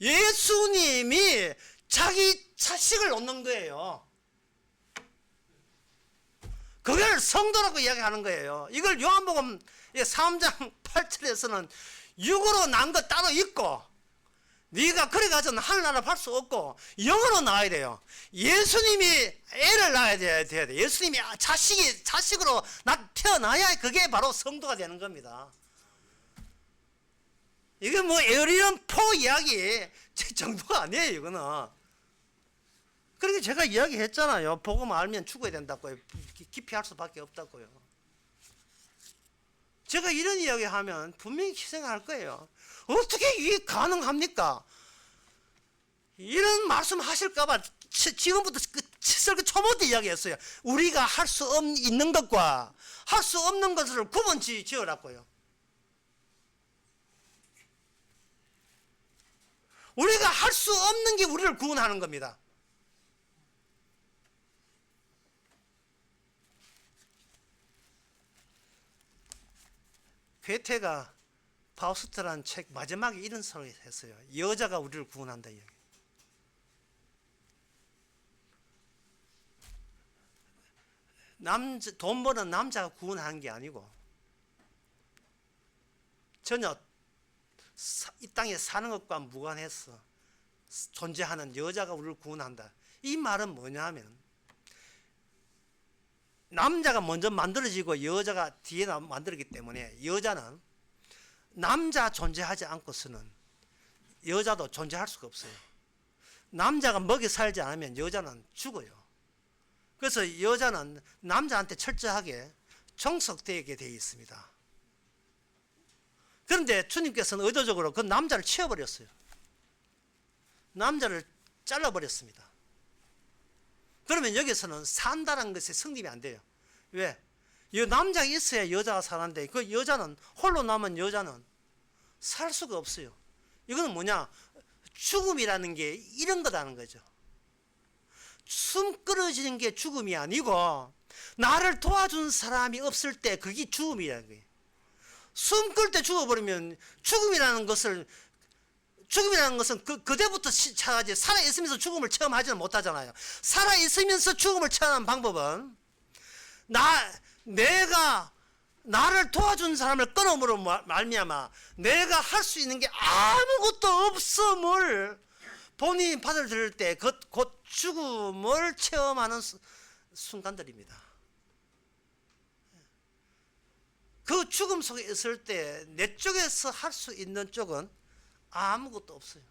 예수님이 자기 자식을 얻는 거예요. 그걸 성도라고 이야기하는 거예요. 이걸 요한복음 3장 8절에서는 육으로 난 것 따로 있고 네가 그래 가지고는 하늘나라 갈 수 없고 영으로 낳아야 돼요. 예수님이 애를 낳아야 돼요. 예수님이 자식으로 태어나야 그게 바로 성도가 되는 겁니다. 이게 뭐 에어리언 포 이야기 정도가 아니에요. 이거는. 그러니까 제가 이야기했잖아요. 복음 알면 죽어야 된다고요. 깊이 할 수밖에 없다고요. 제가 이런 이야기하면 분명히 희생할 거예요. 어떻게 이게 가능합니까? 이런 말씀 하실까봐 지금부터 그 초보때 이야기했어요. 우리가 할 수 있는 것과 할 수 없는 것을 구분 지으라고요. 우리가 할 수 없는 게 우리를 구원하는 겁니다. 괴테가 파우스트라는 책 마지막에 이런 소리 했어요. 여자가 우리를 구원한다 이야기. 돈 버는 남자가 구원하는 게 아니고 전혀 이 땅에 사는 것과 무관해서 존재하는 여자가 우리를 구원한다. 이 말은 뭐냐면 남자가 먼저 만들어지고 여자가 뒤에 만들었기 때문에 여자는 남자 존재하지 않고서는 여자도 존재할 수가 없어요. 남자가 먹여 살지 않으면 여자는 죽어요. 그래서 여자는 남자한테 철저하게 종속되게 되어 있습니다. 그런데 주님께서는 의도적으로 그 남자를 치워버렸어요. 남자를 잘라버렸습니다. 그러면 여기서는 산다는 것이 성립이 안 돼요. 왜? 이 남자가 있어야 여자가 사는데 그 여자는 홀로 남은 여자는 살 수가 없어요. 이거는 뭐냐? 죽음이라는 게 이런 거다는 거죠. 숨 끊어지는 게 죽음이 아니고 나를 도와준 사람이 없을 때 그게 죽음이라는 거예요. 숨 끌 때 죽어버리면 죽음이라는 것은 그때부터 차가지 살아있으면서 죽음을 체험하지는 못하잖아요. 살아있으면서 죽음을 체험하는 방법은 내가 나를 도와준 사람을 끊음으로 말미암아 내가 할 수 있는 게 아무것도 없음을 본인이 받아들일 때 곧 죽음을 체험하는 순간들입니다. 그 죽음 속에 있을 때 내 쪽에서 할 수 있는 쪽은 아무것도 없어요.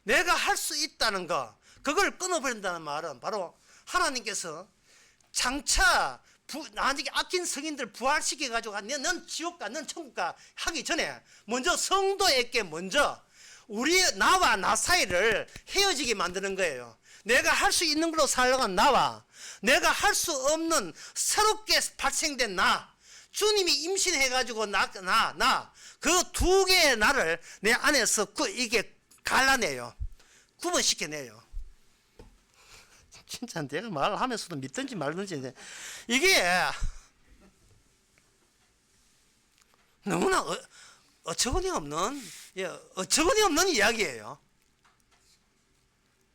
내가 할 수 있다는 거, 그걸 끊어버린다는 말은 바로 하나님께서 장차 나에게 아낀 성인들 부활시켜가지고 넌 지옥 가, 넌 천국 가 하기 전에 먼저 성도에게 먼저 나와 나 사이를 헤어지게 만드는 거예요. 내가 할 수 있는 걸로 살아간 나와 내가 할 수 없는 새롭게 발생된 나, 주님이 임신해가지고 그 두 개의 나를 내 안에서 이게 갈라내요. 구분시켜내요. 진짜 내가 말하면서도 믿든지 말든지 이게 너무나 어처구니 없는 이야기예요.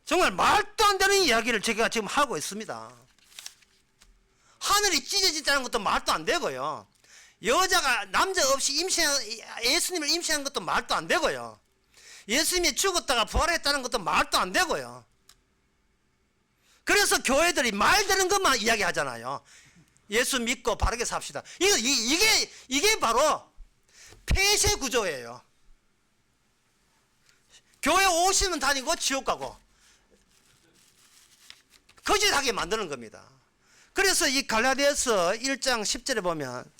정말 말도 안 되는 이야기를 제가 지금 하고 있습니다. 하늘이 찢어진다는 것도 말도 안 되고요. 여자가 남자 없이 예수님을 임신한 것도 말도 안 되고요. 예수님이 죽었다가 부활했다는 것도 말도 안 되고요. 그래서 교회들이 말 되는 것만 이야기하잖아요. 예수 믿고 바르게 삽시다. 이게 바로 폐쇄 구조예요. 교회 오시면 다니고 지옥 가고 거짓하게 만드는 겁니다. 그래서 이 갈라디아서 1장 10절에 보면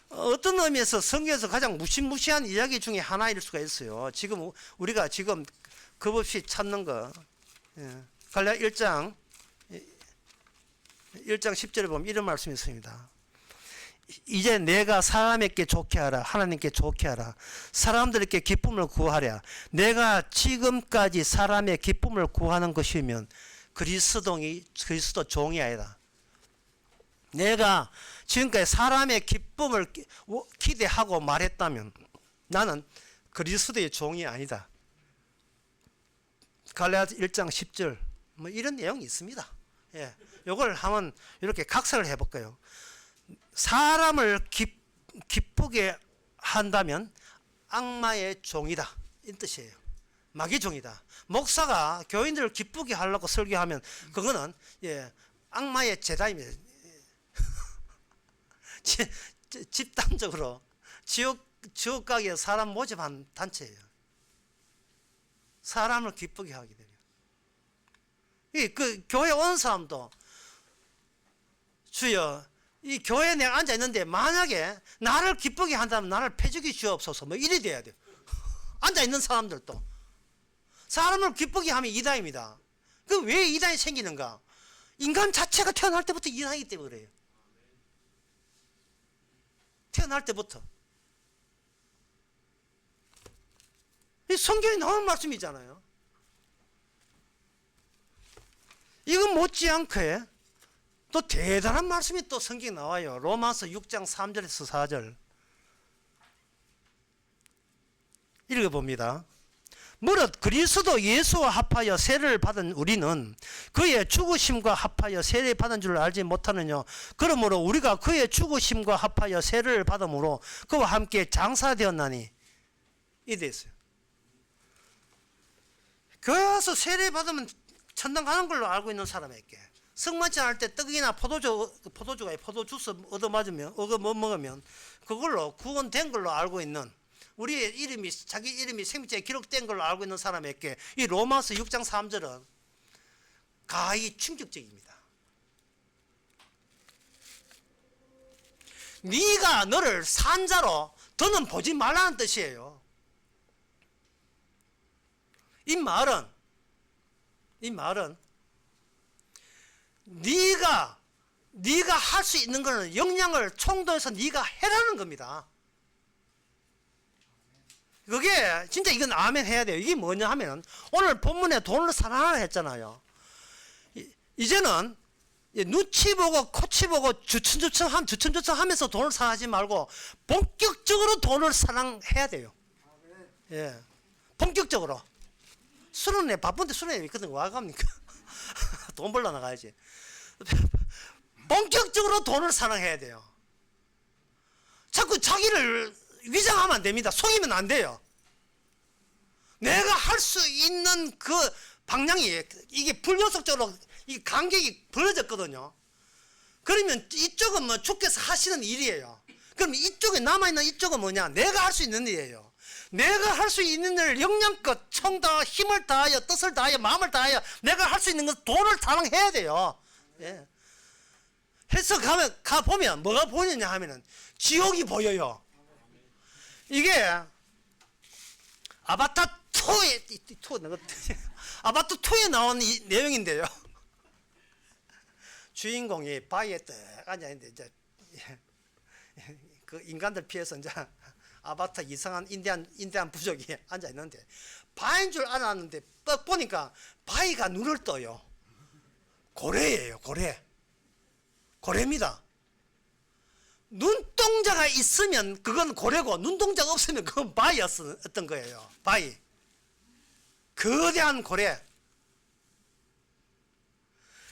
어떤 의미에서 성경에서 가장 무시무시한 이야기 중에 하나일 수가 있어요. 우리가 지금 겁없이 찾는 거. 갈라디아 1장 10절에 보면 이런 말씀이 있습니다. 이제 내가 사람에게 좋게 하라, 하나님께 좋게 하라, 사람들에게 기쁨을 구하랴. 내가 지금까지 사람의 기쁨을 구하는 것이면 그리스도 종이 아니다. 내가 지금까지 사람의 기쁨을 기대하고 말했다면 나는 그리스도의 종이 아니다. 갈라디아 1장 10절 뭐 이런 내용이 있습니다. 예, 요걸 한번 이렇게 각색을 해볼까요? 사람을 기쁘게 한다면 악마의 종이다, 이 뜻이에요. 마귀 종이다. 목사가 교인들을 기쁘게 하려고 설교하면 그거는 악마의 제자입니다. 집단적으로 지옥 가게 사람 모집한 단체예요. 사람을 기쁘게 하게 돼요. 그 교회 온 사람도 주여 이 교회에 내가 앉아 있는데 만약에 나를 기쁘게 한다면 나를 패주기 주옵소서 뭐 이래 돼야 돼요. 앉아 있는 사람들도 사람을 기쁘게 하면 이단입니다. 그 왜 이단이 생기는가? 인간 자체가 태어날 때부터 이단이기 때문에 그래요. 태어날 때부터. 이 성경에 나오는 말씀이잖아요. 이건 못지않게 또 대단한 말씀이 또 성경에 나와요. 로마서 6장 3절에서 4절 읽어봅니다. 무릇 그리스도 예수와 합하여 세례를 받은 우리는 그의 죽으심과 합하여 세례 받은 줄 알지 못하느냐. 그러므로 우리가 그의 죽으심과 합하여 세례를 받음으로 그와 함께 장사되었나니. 이래 있어요. 교회 와서 세례 받으면 천당 가는 걸로 알고 있는 사람에게 성만찬 할 때 떡이나 포도주스 얻어 먹으면 그걸로 구원된 걸로 알고 있는 우리의 이름이 자기 이름이 생명책에 기록된 걸로 알고 있는 사람에게 이 로마서 6장 3절은 가히 충격적입니다. 네가 너를 산자로 더는 보지 말라는 뜻이에요. 이 말은 네가 할 수 있는 거는 역량을 총동해서 네가 해라는 겁니다. 그게 진짜 이건 아멘 해야 돼요. 이게 뭐냐 하면 오늘 본문에 돈을 사랑하라 했잖아요. 이제는 눈치 보고 코치 보고 주춤주춤 하면서 돈을 사랑하지 말고 본격적으로 돈을 사랑해야 돼요. 예, 본격적으로. 술은 바쁜데 술에 있거든. 와 갑니까? 돈 벌러 나가야지. 본격적으로 돈을 사랑해야 돼요. 자꾸 자기를 위장하면 안 됩니다. 속이면 안 돼요. 내가 할 수 있는 그 방향이 이게 불교속적으로 이 간격이 벌어졌거든요. 그러면 이쪽은 뭐 주께서 하시는 일이에요. 그럼 이쪽에 남아있는 이쪽은 뭐냐? 내가 할 수 있는 일이에요. 내가 할 수 있는 일을 역량껏 청다 힘을 다하여 뜻을 다하여 마음을 다하여 내가 할 수 있는 것 돈을 사랑해야 돼요. 예. 해서 가보면 뭐가 보이느냐 하면은 지옥이 보여요. 이게 아바타 2에 나온 이 내용인데요. 주인공이 바위에 딱 앉아있는데 이제 그 인간들 피해서 이제 아바타 이상한 인디안 부족이 앉아있는데 바위인 줄 알았는데 딱 보니까 바위가 눈을 떠요. 고래예요. 고래입니다. 눈동자가 있으면 그건 고래고 눈동자가 없으면 그건 바위였던 거예요. 바위. 거대한 고래.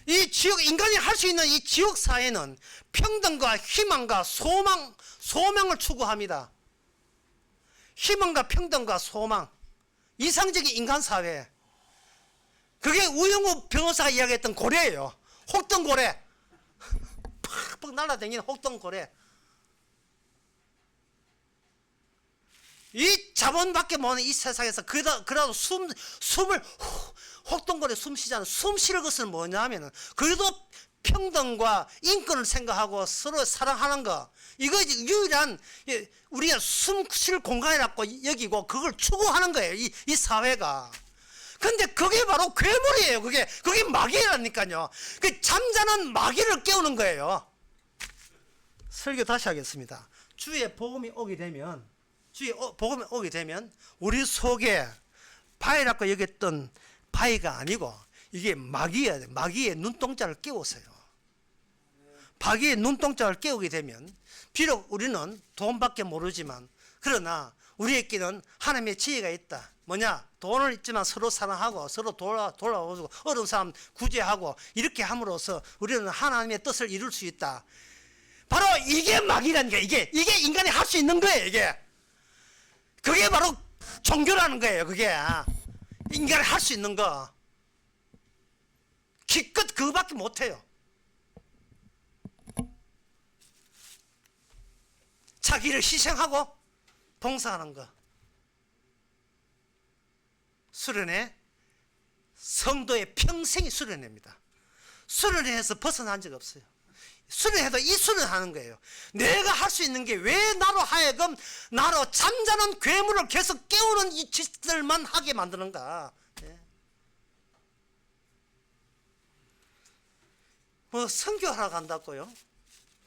이 지옥, 인간이 할 수 있는 이 지옥 사회는 평등과 희망과 소망을 추구합니다. 희망과 평등과 소망. 이상적인 인간 사회. 그게 우영우 변호사가 이야기했던 고래예요. 혹등고래. 팍팍 날아다니는 혹등고래. 이 자본밖에 모르는 이 세상에서 그래도 숨을 혹동거려 숨 쉬잖아요. 숨 쉬는 것은 뭐냐 하면은 그래도 평등과 인권을 생각하고 서로 사랑하는 거. 이거 유일한 우리가 숨 쉴 공간이라고 여기고 그걸 추구하는 거예요. 이 사회가. 근데 그게 바로 괴물이에요. 그게 마귀라니까요. 그 잠자는 마귀를 깨우는 거예요. 설교 다시 하겠습니다. 주의 복음이 오게 되면 우리 속에 바위라고 여겼던 바위가 아니고 이게 마귀야. 마귀의 눈동자를 깨웠어요. 마귀의 눈동자를 깨우게 되면 비록 우리는 돈밖에 모르지만 그러나 우리에게는 하나님의 지혜가 있다. 뭐냐? 돈을 있지만 서로 사랑하고 서로 돌아오고 어려운 사람 구제하고 이렇게 함으로써 우리는 하나님의 뜻을 이룰 수 있다. 바로 이게 막이라는 거예요. 이게 인간이 할 수 있는 거예요. 그게 바로 종교라는 거예요. 그게 인간이 할 수 있는 거. 기껏 그거밖에 못해요. 자기를 희생하고 봉사하는 거. 수련회 성도의 평생이 수련회입니다. 수련회에서 벗어난 적 없어요. 수련회도 이 수련하는 거예요. 내가 할 수 있는 게 왜 나로 하여금 나로 잠자는 괴물을 계속 깨우는 이 짓들만 하게 만드는가. 뭐 선교하러 간다고요?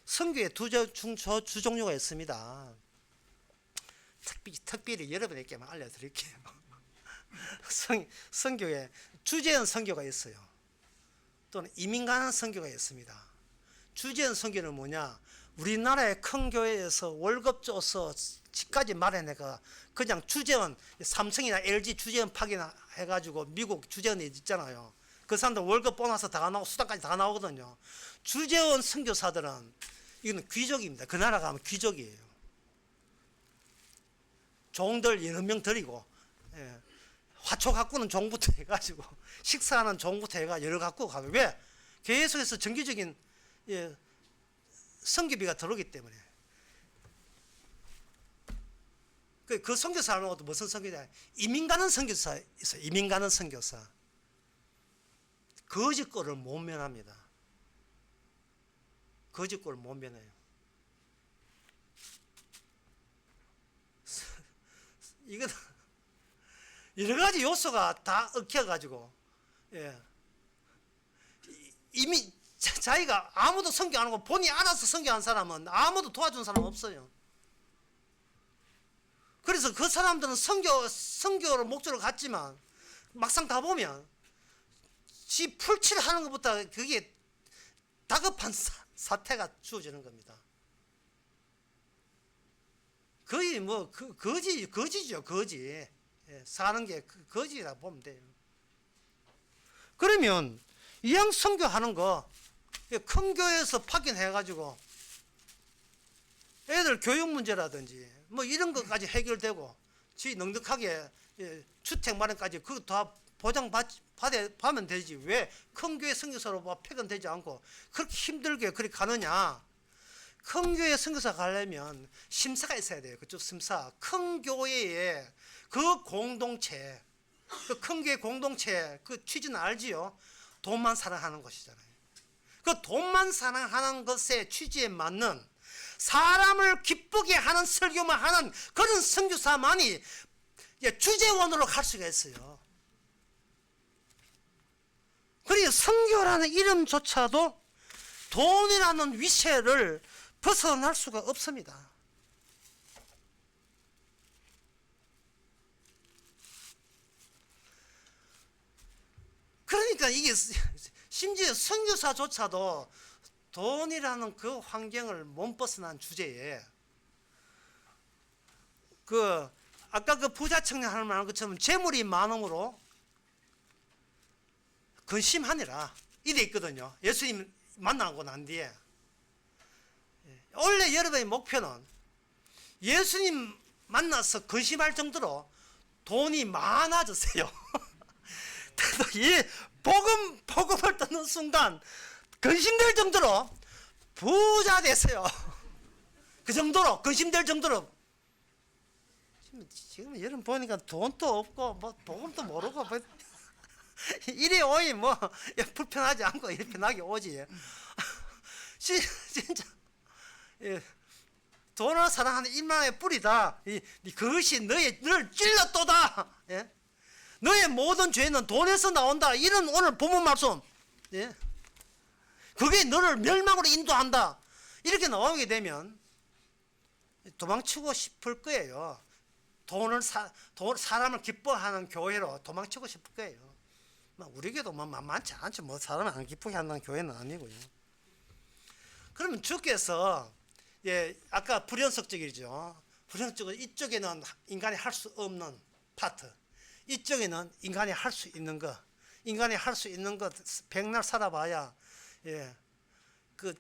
선교에 두 종류가 있습니다. 특별히 여러분에게만 알려드릴게요. 선교에 주재원 선교가 있어요. 또는 이민 가는 선교가 있습니다. 주재원 선교는 뭐냐? 우리나라의 큰 교회에서 월급 줘서 집까지 마련해가 그냥 주재원, 삼성이나 LG 주재원 파기나 해가지고 미국 주재원이 있잖아요. 그 사람들 월급 보너스 다 나오고 수당까지 다 나오거든요. 주재원 선교사들은 이거는 귀족입니다. 그 나라 가면 귀족이에요. 종들 여러 명 데리고 화초 가꾸는 종부터 해가지고 식사하는 종부터 해가 여러 갖고 가요. 왜? 계속해서 정기적인 선교비가 들어오기 때문에. 그 선교사 하는 것도 무슨 선교사? 이민 가는 선교사 있어요. 이민 가는 선교사. 거짓 거를 못 면합니다. 거짓 거를 못 면해요. 이거 여러 가지 요소가 다 얽혀가지고 이미 자기가 아무도 선교 안 하고 본인이 알아서 선교한 사람은 아무도 도와준 사람 없어요. 그래서 그 사람들은 선교를 목적으로 갔지만 막상 가보면 지 풀칠하는 것보다 그게 다급한 사태가 주어지는 겁니다. 거의 뭐 거지죠. 거지. 사는 게 거지라 보면 돼요. 그러면 이왕 선교하는 거 큰 교회에서 파견해가지고 애들 교육 문제라든지 뭐 이런 것까지 해결되고 지 넉넉하게 주택 마련까지 그거 다 보장받으면 되지. 왜 큰 교회 선교사로 파견되지 않고 그렇게 힘들게 그렇게 가느냐. 큰 교회 선교사 가려면 심사가 있어야 돼요. 그쪽 심사. 큰 교회의 그 공동체, 그 큰 교회 공동체 그 취지는 알지요. 돈만 사랑하는 것이잖아요. 그 돈만 사랑하는 것의 취지에 맞는 사람을 기쁘게 하는 설교만 하는 그런 선교사만이 주재원으로 갈 수가 있어요. 그리고 선교라는 이름조차도 돈이라는 위세를 벗어날 수가 없습니다. 그러니까 이게 심지어 선교사조차도 돈이라는 그 환경을 못 벗어난 주제에 아까 그 부자 청년 하는 말 것처럼 재물이 많음으로 근심하니라 이래 있거든요. 예수님 만나고 난 뒤에 원래 여러분의 목표는 예수님 만나서 근심할 정도로 돈이 많아졌어요. 이 복음을 듣는 순간 근심될 정도로 부자 됐어요. 그 정도로 근심될 정도로 지금 여러분 보니까 돈도 없고 뭐 복음도 모르고 뭐 이래 오이 뭐 불편하지 않고 이렇게 나게 오지. 진짜 돈을 사랑하는 일만의 뿌리다. 그것이 너를 찔렀도다. 너의 모든 죄는 돈에서 나온다. 이런 오늘 본문 말씀. 그게 너를 멸망으로 인도한다. 이렇게 나오게 되면 도망치고 싶을 거예요. 사람을 기뻐하는 교회로 도망치고 싶을 거예요. 우리 교회도 만만치 않죠. 뭐 사람을 안 기쁘게 하는 교회는 아니고요. 그러면 주께서 아까 불연속적이죠. 불연속적은 이쪽에는 인간이 할 수 없는 파트. 이쪽에는 인간이 할 수 있는 것, 인간이 할 수 있는 것 백날 살아봐야 그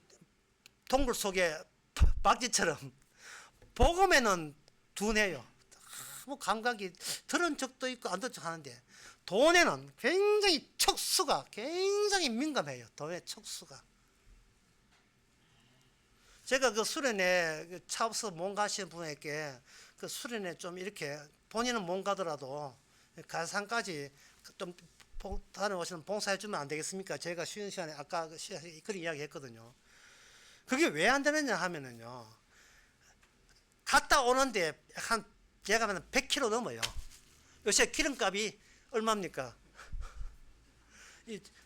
동굴 속에 박쥐처럼 복음에는 둔해요. 아무 감각이 들은 적도 있고 안 들은 적 하는데 돈에는 굉장히 척수가 굉장히 민감해요. 돈의 척수가. 제가 그 수련회 그 차 없어 못 가시는 분에게 그 수련회 좀 이렇게 본인은 못 가더라도 가상까지 좀 다녀오시는 봉사해 주면 안 되겠습니까? 제가 쉬는 시간에 아까 그 시간에 그런 이야기 했거든요. 그게 왜 안 되느냐 하면은요. 갔다 오는데 한 제가 하면 100km 넘어요. 요새 기름값이 얼마입니까?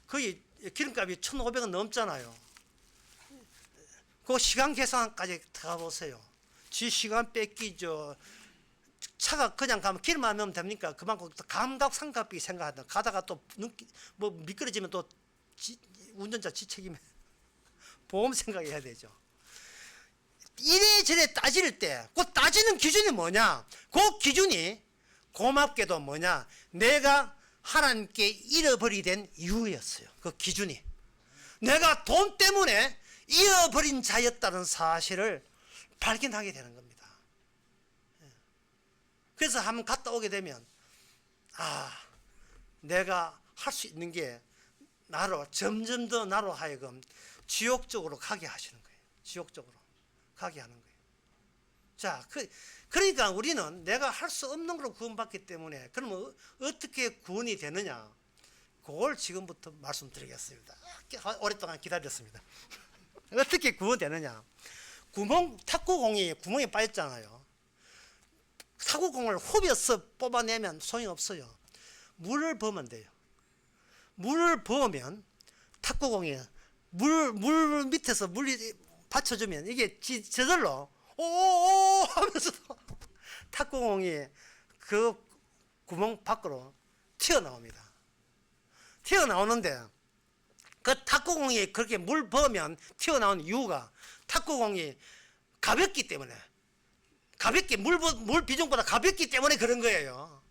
거의 기름값이 1,500원 넘잖아요. 그 시간 계산까지 가보세요. 지 시간 뺏기죠. 차가 그냥 가면 기름 안 넣으면 됩니까? 그만큼 감각상각비 생각한다. 가다가 또 뭐 미끄러지면 또 운전자 지 책임에 보험 생각해야 되죠. 이래저래 따질 때 그 따지는 기준이 뭐냐? 그 기준이 고맙게도 뭐냐? 내가 하나님께 잃어버리게 된 이유였어요. 그 기준이. 내가 돈 때문에 잃어버린 자였다는 사실을 발견하게 되는 겁니다. 그래서 한번 갔다 오게 되면 내가 할 수 있는 게 나로 점점 더 나로 하여금 지옥 쪽으로 가게 하시는 거예요. 지옥 쪽으로 가게 하는 거예요. 자, 그러니까 우리는 내가 할 수 없는 걸로 구원받기 때문에 그러면 어떻게 구원이 되느냐? 그걸 지금부터 말씀드리겠습니다. 오랫동안 기다렸습니다. 어떻게 구원되느냐? 탁구공이 구멍에 빠졌잖아요. 탁구공을 후벼서 뽑아내면 소용이 없어요. 물을 부으면 돼요. 물을 부으면 탁구공이 물 밑에서 물이 받쳐주면 이게 저절로 오오오 하면서 탁구공이 그 구멍 밖으로 튀어나옵니다. 튀어나오는데 그 탁구공이 그렇게 물 부으면 튀어나온 이유가 탁구공이 가볍기 때문에 가볍게 물 비중보다 가볍기 때문에 그런 거예요.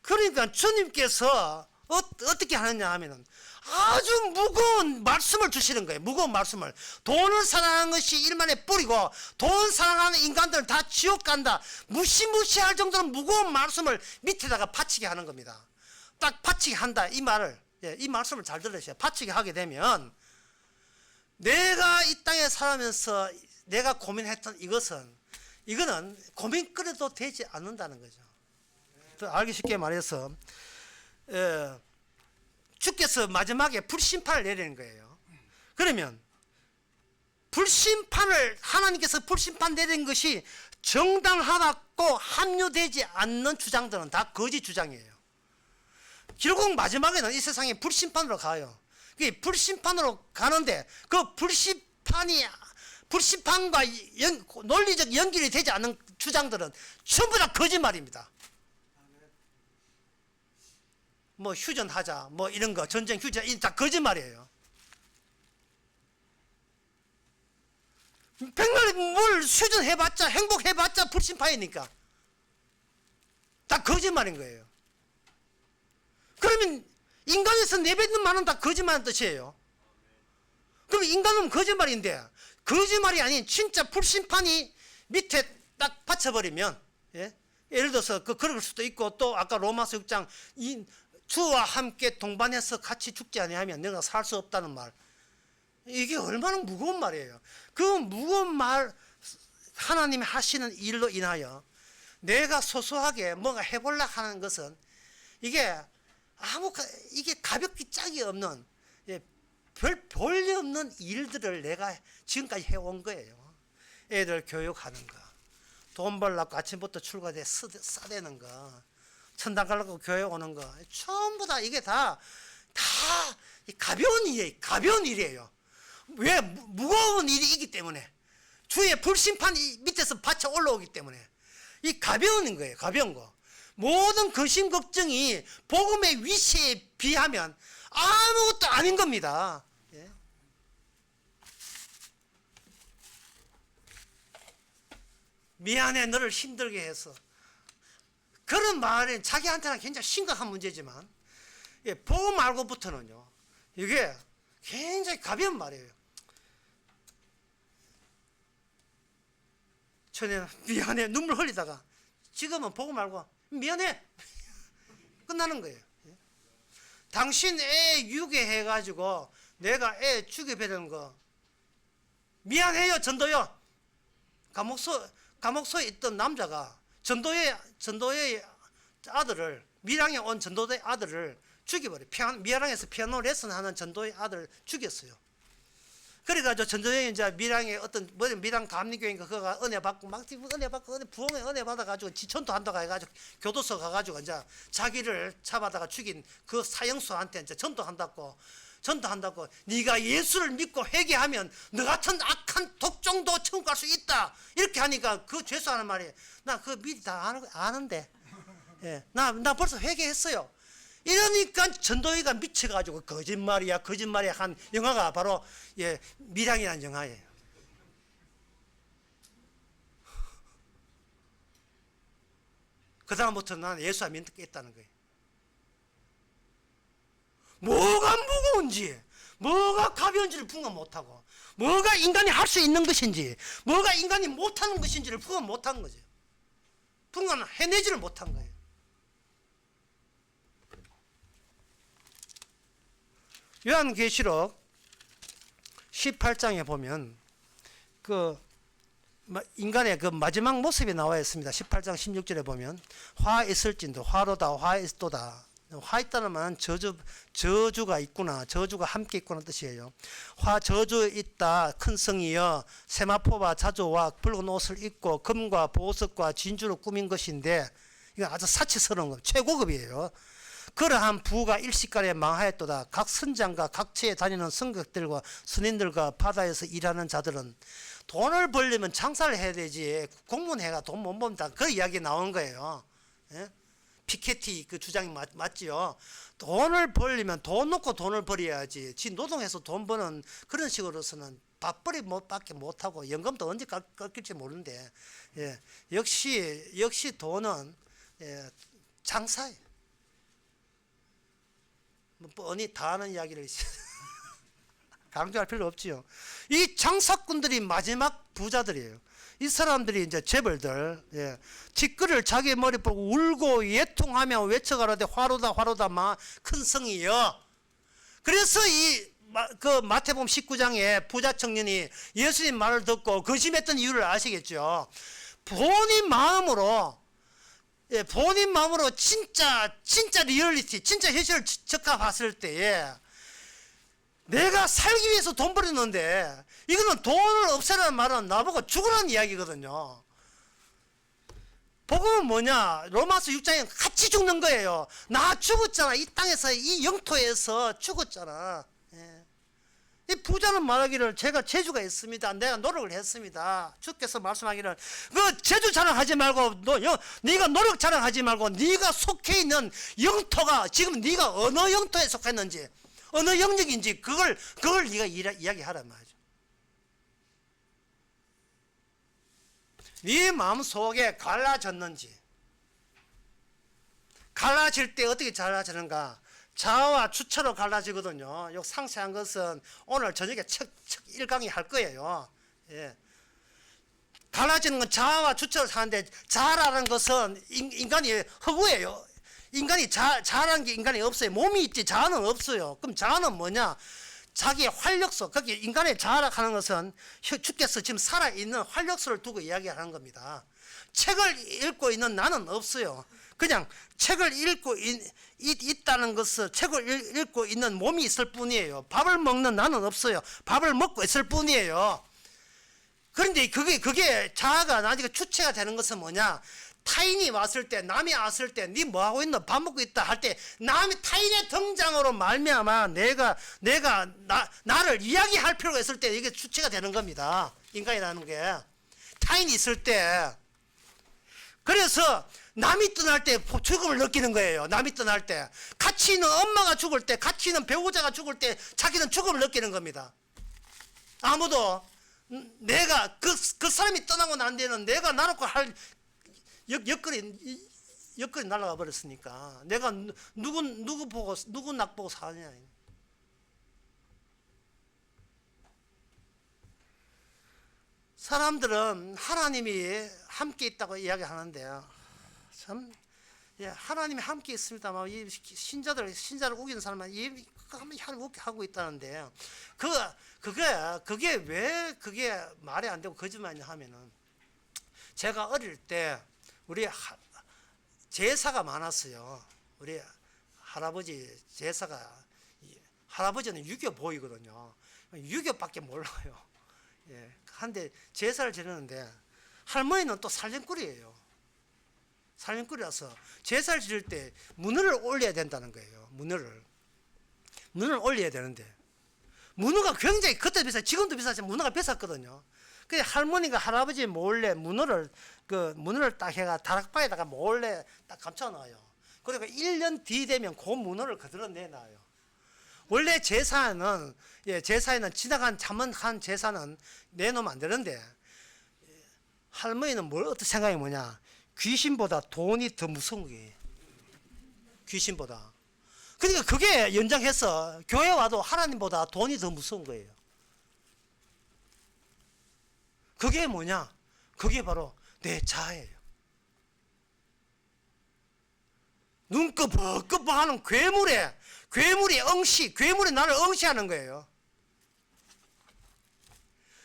그러니까 주님께서 어떻게 하느냐 하면은 아주 무거운 말씀을 주시는 거예요. 무거운 말씀을. 돈을 사랑하는 것이 일만에 뿌리고 돈 사랑하는 인간들은 다 지옥 간다. 무시무시할 정도로 무거운 말씀을 밑에다가 받치게 하는 겁니다. 딱 받치게 한다 이 말을. 이 말씀을 잘 들으세요. 받치게 하게 되면 내가 이 땅에 살면서 내가 고민했던 이거는 고민 끌어도 되지 않는다는 거죠. 더 알기 쉽게 말해서 주께서 마지막에 불심판을 내리는 거예요. 그러면 하나님께서 불심판 내린 것이 정당하다고 합류되지 않는 주장들은 다 거짓 주장이에요. 결국 마지막에는 이 세상에 불심판으로 가요. 불심판으로 가는데 그 불심판과 논리적 연결이 되지 않는 주장들은 전부 다 거짓말입니다. 뭐 휴전하자, 뭐 이런 거, 전쟁 휴전, 이 다 거짓말이에요. 백날 뭘 휴전해봤자, 행복해봤자 불심판이니까 다 거짓말인 거예요. 그러면 인간에서 내뱉는 말은 다 거짓말한 뜻이에요. 그럼 인간은 거짓말인데 거짓말이 아닌 진짜 불심판이 밑에 딱 받쳐버리면 예를 들어서 그럴 수도 있고 또 아까 로마서 6장 주와 함께 동반해서 같이 죽지 아니하면 내가 살 수 없다는 말. 이게 얼마나 무거운 말이에요. 그 무거운 말 하나님이 하시는 일로 인하여 내가 소소하게 뭔가 해보려 하는 것은 이게 가볍기 짝이 없는 별 볼리 없는 일들을 내가 지금까지 해온 거예요. 애들 교육하는 거, 돈 벌려고 아침부터 출근해 싸대는 거, 천당 가려고 교회 오는 거, 전부 다 이게 다 가벼운 일이에요. 왜? 무거운 일이기 때문에. 주의 불심판이 밑에서 받쳐 올라오기 때문에. 이 가벼운 거예요. 가벼운 거. 모든 근심 걱정이 복음의 위치에 비하면 아무것도 아닌 겁니다. 예? 미안해, 너를 힘들게 해서. 그런 말은 자기한테는 굉장히 심각한 문제지만 복음 알고부터는요 이게 굉장히 가벼운 말이에요. 전에 미안해 눈물 흘리다가 지금은 복음 알고 미안해 끝나는 거예요. 당신 애 유괴해가지고 내가 애 죽여버리는 거 미안해요 전도요. 감옥소에 있던 남자가 전도의 아들을 밀양에 온 전도의 아들을 죽여버려. 밀양에서 피아노 레슨하는 전도의 아들을 죽였어요. 그래가지고 전도형이 이제 밀양에 어떤 밀양 감리교인가 그가 은혜 받고 막 은혜 받고 부흥에 은혜 받아가지고 지천도 한다고 해가지고 교도소 가가지고 이제 자기를 잡아다가 죽인 그 사형수한테 이제 전도한다고 네가 예수를 믿고 회개하면 너 같은 악한 독종도 천국 갈 수 있다 이렇게 하니까 그 죄수하는 말이 나 그거 미리 다 아는데 나 벌써 회개했어요. 이러니까 전도위가 미쳐가지고 거짓말이야 한 영화가 바로 밀양이라는 영화예요. 그 다음부터 난 예수 안 믿겠다는 거예요. 뭐가 무거운지 뭐가 가벼운지를 분간 못하고 뭐가 인간이 할 수 있는 것인지 뭐가 인간이 못하는 것인지를 분간 못한 거죠. 분간 해내지를 못한 거예요. 요한계시록 18장에 보면 그 인간의 그 마지막 모습이 나와 있습니다. 18장 16절에 보면 화 있을진도 화로다 화 있도다. 화 있다는 말은 저주가 있구나 저주가 함께 있구나 뜻이에요. 화 저주 있다 큰 성이여 세마포와 자조와 붉은 옷을 입고 금과 보석과 진주로 꾸민 것인데 이건 아주 사치스러운 거 최고급이에요. 그러한 부가 일시간에 망하였도다. 각 선장과 각처에 다니는 성객들과 스님들과 바다에서 일하는 자들은 돈을 벌려면 장사를 해야 되지 공무원해가 돈 못 번다. 그 이야기 나온 거예요. 예? 피케티 그 주장이 맞지요. 돈을 벌려면 돈 놓고 돈을 벌여야지. 지 노동해서 돈 버는 그런 식으로서는 밥벌이 밖에 못하고 연금도 언제 깎일지 모르는데 역시 돈은 장사예요. 뻔히 다 아는 이야기를 강조할 필요 없지요. 이 장사꾼들이 마지막 부자들이에요. 이 사람들이 이제 재벌들 티끌을 자기 머리 보고 울고 예통하며 외쳐가라되 화로다 큰 성이여. 그래서 그 마태복음 19장에 부자 청년이 예수님 말을 듣고 근심했던 이유를 아시겠죠. 본인 마음으로 진짜 리얼리티 진짜 현실을 적합했을 때에 내가 살기 위해서 돈 벌였는데 이거는 돈을 없애라는 말은 나보고 죽으라는 이야기거든요. 복음은 뭐냐? 로마서 6장에 같이 죽는 거예요. 나 죽었잖아. 이 땅에서 이 영토에서 죽었잖아. 이 부자는 말하기를 제가 재주가 있습니다. 내가 노력을 했습니다. 주께서 말씀하기를 그 재주 자랑하지 말고 네가 노력 자랑하지 말고 네가 속해 있는 영토가 지금 네가 어느 영토에 속했는지 어느 영역인지 그걸 네가 이야기하란 말이죠. 네 마음속에 갈라졌는지 갈라질 때 어떻게 갈라지는가? 좌와 추처로 갈라지거든요. 요 상세한 것은 오늘 저녁에 책 1강의 할 거예요. 갈라지는 건 좌와 추처로 사는데 좌라는 것은 인간이 허구예요. 인간이 좌라는 게 인간이 없어요. 몸이 있지 좌는 없어요. 그럼 좌는 뭐냐? 자기의 활력소. 거기 인간의 좌라 하는 것은 주께서 지금 살아있는 활력소를 두고 이야기하는 겁니다. 책을 읽고 있는 나는 없어요. 그냥 책을 읽고 있다는 것은 책을 읽고 있는 몸이 있을 뿐이에요. 밥을 먹는 나는 없어요. 밥을 먹고 있을 뿐이에요. 그런데 그게 자아가 나중에 주체가 되는 것은 뭐냐? 타인이 왔을 때, 남이 왔을 때, 네 뭐 하고 있노? 밥 먹고 있다 할 때, 타인의 등장으로 말미암아 나를 이야기할 필요가 있을 때 이게 주체가 되는 겁니다. 인간이라는 게 타인이 있을 때. 그래서 남이 떠날 때 죽음을 느끼는 거예요. 남이 떠날 때 같이 있는 엄마가 죽을 때, 같이 있는 배우자가 죽을 때 자기는 죽음을 느끼는 겁니다. 아무도 내가 그 사람이 떠나고 난 뒤에는 내가 나놓고 할 여건이 여건이 날아가 버렸으니까 내가 누구 낙 보고 사냐. 사람들은 하나님이 함께 있다고 이야기하는데요. 참, 예, 하나님이 함께 있습니다만 이 신자를 우기는 사람은 하나님 웃게 하고 있다는데 그게 왜 그게 말이 안 되고 거짓말이냐 하면은 제가 어릴 때 우리 제사가 많았어요. 우리 할아버지 제사가 할아버지는 유교 보이거든요. 유교밖에 몰라요. 예, 한데 제사를 지내는데 할머니는 또 살림꾼이에요. 살림꾼이라서 제사를 지낼 때 문어를 올려야 된다는 거예요. 문어를 올려야 되는데 문어가 굉장히 그때 비싸, 지금도 비싸지만 문어가 비쌌거든요. 그래 할머니가 할아버지 몰래 문어를 딱 해가 다락방에다가 몰래 딱 감춰놔요. 그러니까 1년 뒤 되면 그 문어를 그대로 내놔요. 원래 제사에는 지나간 잠언한 제사는 내놓으면 안 되는데 할머니는 어떤 생각이 뭐냐, 귀신보다 돈이 더 무서운 거예요. 귀신보다. 그러니까 그게 연장해서 교회 와도 하나님보다 돈이 더 무서운 거예요. 그게 뭐냐? 그게 바로 내 자아예요. 눈꺼벅꺼벅하는 괴물이 나를 응시하는 거예요.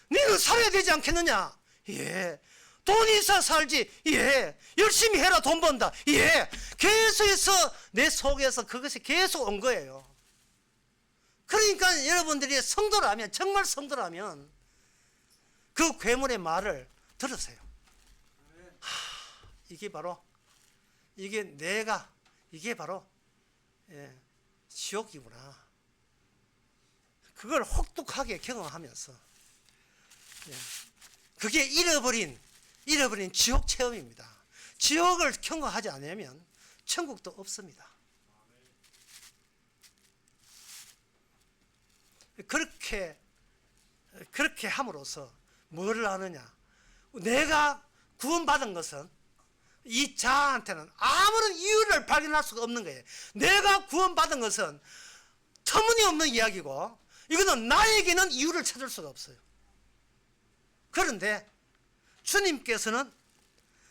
너는 살아야 되지 않겠느냐? 예. 돈이 있어 살지. 예. 열심히 해라 돈 번다. 예. 계속해서 내 속에서 그것이 계속 온 거예요. 그러니까 여러분들이 정말 성도라면 그 괴물의 말을 들으세요. 이게 바로 지옥이구나. 그걸 혹독하게 경험하면서 그게 잃어버린 지옥 체험입니다. 지옥을 경험하지 않으면 천국도 없습니다. 그렇게 함으로써 뭐를 하느냐? 내가 구원받은 것은 이 자아한테는 아무런 이유를 발견할 수가 없는 거예요. 내가 구원받은 것은 터무니없는 이야기고 이거는 나에게는 이유를 찾을 수가 없어요. 그런데 주님께서는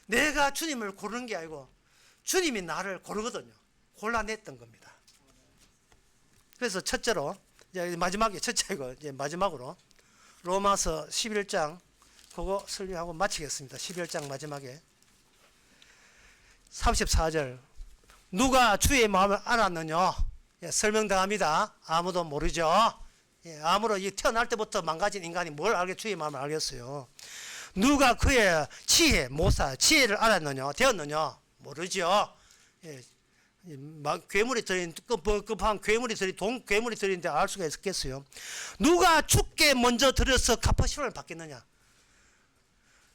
내가 주님을 고르는 게 아니고 주님이 나를 고르거든요. 골라냈던 겁니다. 그래서 첫째로 마지막으로 로마서 11장 그거 설교하고 마치겠습니다. 11장 마지막에 34절 누가 주의 마음을 알았느냐? 설명당합니다. 아무도 모르죠. 아무로 태어날 때부터 망가진 인간이 뭘 알게 주의 마음을 알겠어요. 누가 그의 지혜를 알았느냐? 되었느냐? 모르죠. 괴물이 들인 급한 괴물이 들인데 알 수가 있겠어요. 누가 주께 먼저 들여서 갚으심을 받겠느냐?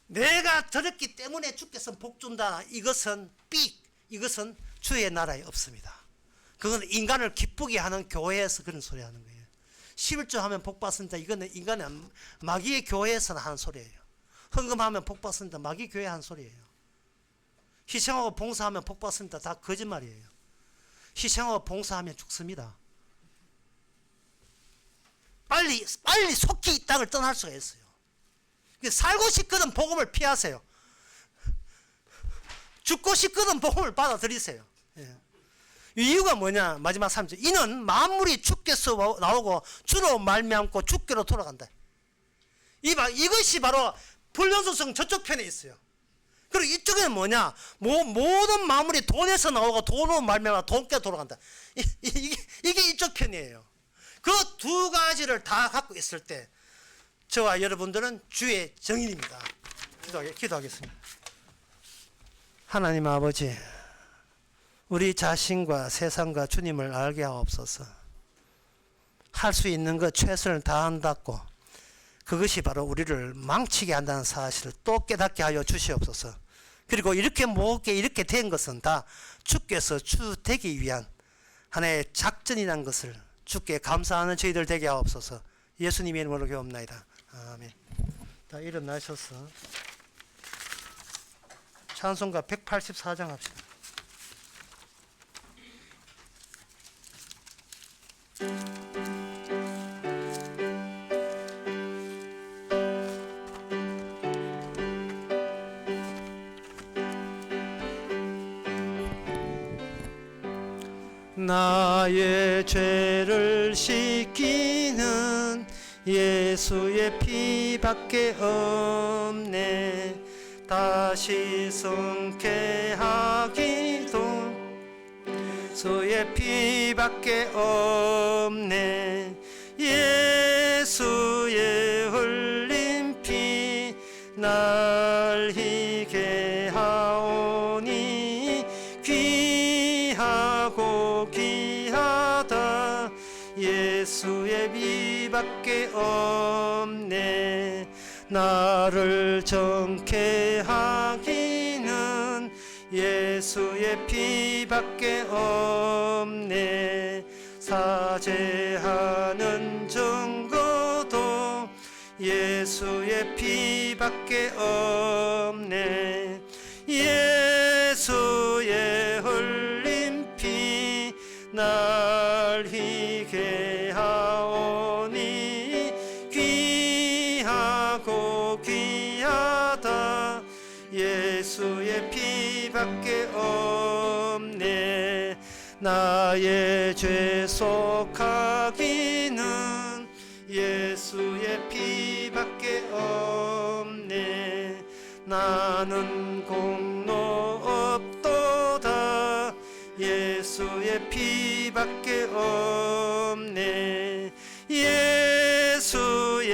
내가 들었기 때문에 주께서 복 준다. 이것은 주의 나라에 없습니다. 그건 인간을 기쁘게 하는 교회에서 그런 소리 하는 거예요. 11조 하면 복 받습니다. 이거는 인간의 마귀의 교회에서는 하는 소리예요. 헌금하면 복 받습니다. 마귀 교회 하는 소리예요. 희생하고 봉사하면 복 받습니다. 다 거짓말이에요. 희생하고 봉사하면 죽습니다. 빨리 속히 이 땅을 떠날 수가 있어요. 살고 싶거든 복음을 피하세요. 죽고 싶거든 복음을 받아들이세요. 이유가 뭐냐? 마지막 3절 이는 만물이 주께서 나오고 주로 말미암고 주께로 돌아간다. 이것이 바로 불연소성 저쪽 편에 있어요. 그리고 이쪽에는 뭐냐? 모든 만물이 돈에서 나오고 돈으로 말미암아 돈께 돌아간다. 이게 이쪽 편이에요. 그 두 가지를 다 갖고 있을 때 저와 여러분들은 주의 정인입니다. 기도하겠습니다. 하나님 아버지, 우리 자신과 세상과 주님을 알게 하옵소서. 할 수 있는 것 최선을 다한다고 그것이 바로 우리를 망치게 한다는 사실을 또 깨닫게 하여 주시옵소서. 그리고 이렇게 된 것은 다 주께서 주 되기 위한 하나의 작전이라는 것을 주께 감사하는 저희들 되게 하옵소서. 예수님의 이름으로 기도합나이다. 아멘. 다 일어나셔서 찬송가 184장 합시다. 나의 죄를 씻기는 예수의 피밖에 없네. 다시 성쾌하기도 예수의 피밖에 없네. 예수의 흘린 피 날 희게 하오니 귀하고 귀하다. 예수의 피밖에 없네. 나를 정케 하기는 예수의 피밖에 없네. 사죄하는 증거도 예수의 피밖에 없네. 예수의 흘린 피 날 희게 하오니 귀하고 귀하다. 예수의 피밖에 없네. 나의 죄 속하기는 예수의 피밖에 없네. 나는 공로 없도다. 예수의 피밖에 없네. 예수의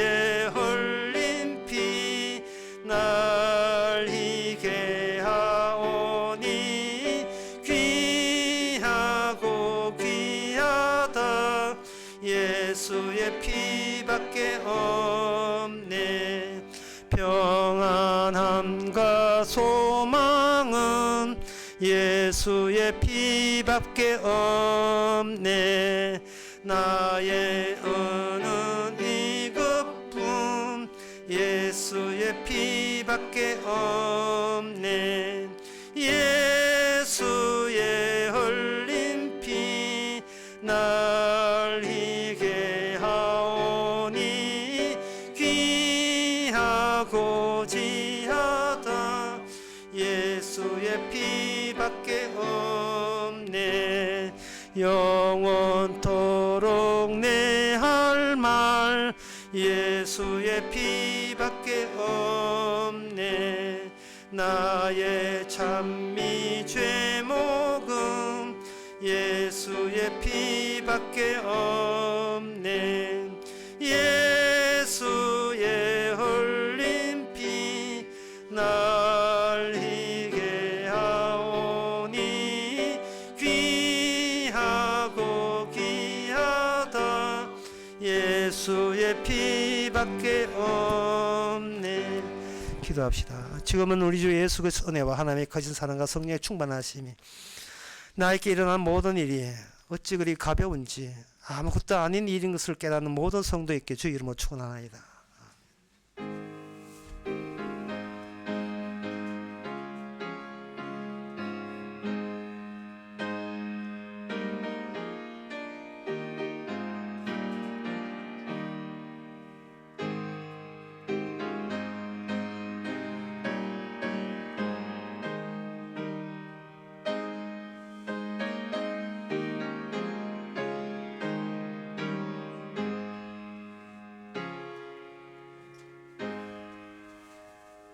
흘린 피 날 희게 하오니 귀하고 귀하다. 예수의 피밖에 없네. 평안함과 소망은 예수의 피밖에 없네. 나의 은은 이것뿐 예수의 피밖에 없네. 예수의 흘린 피 날 희게 하오니 귀하고 지하다. 예수의 피밖에 없네. 영원토록 내 할 말 예수의 피밖에 없네. 나의 찬미 죄목음 예수의 피밖에 없네. 예수의 흘린 피 날 희게 하오니 귀하고 귀하다. 예수의 피밖에 없네. 기도합시다. 지금은 우리 주 예수 그리스도의 은혜와 하나님의 거진 사랑과 성령의 충만하심이 나에게 일어난 모든 일이 어찌 그리 가벼운지 아무것도 아닌 일인 것을 깨닫는 모든 성도에게 주 이름으로 축원하나이다.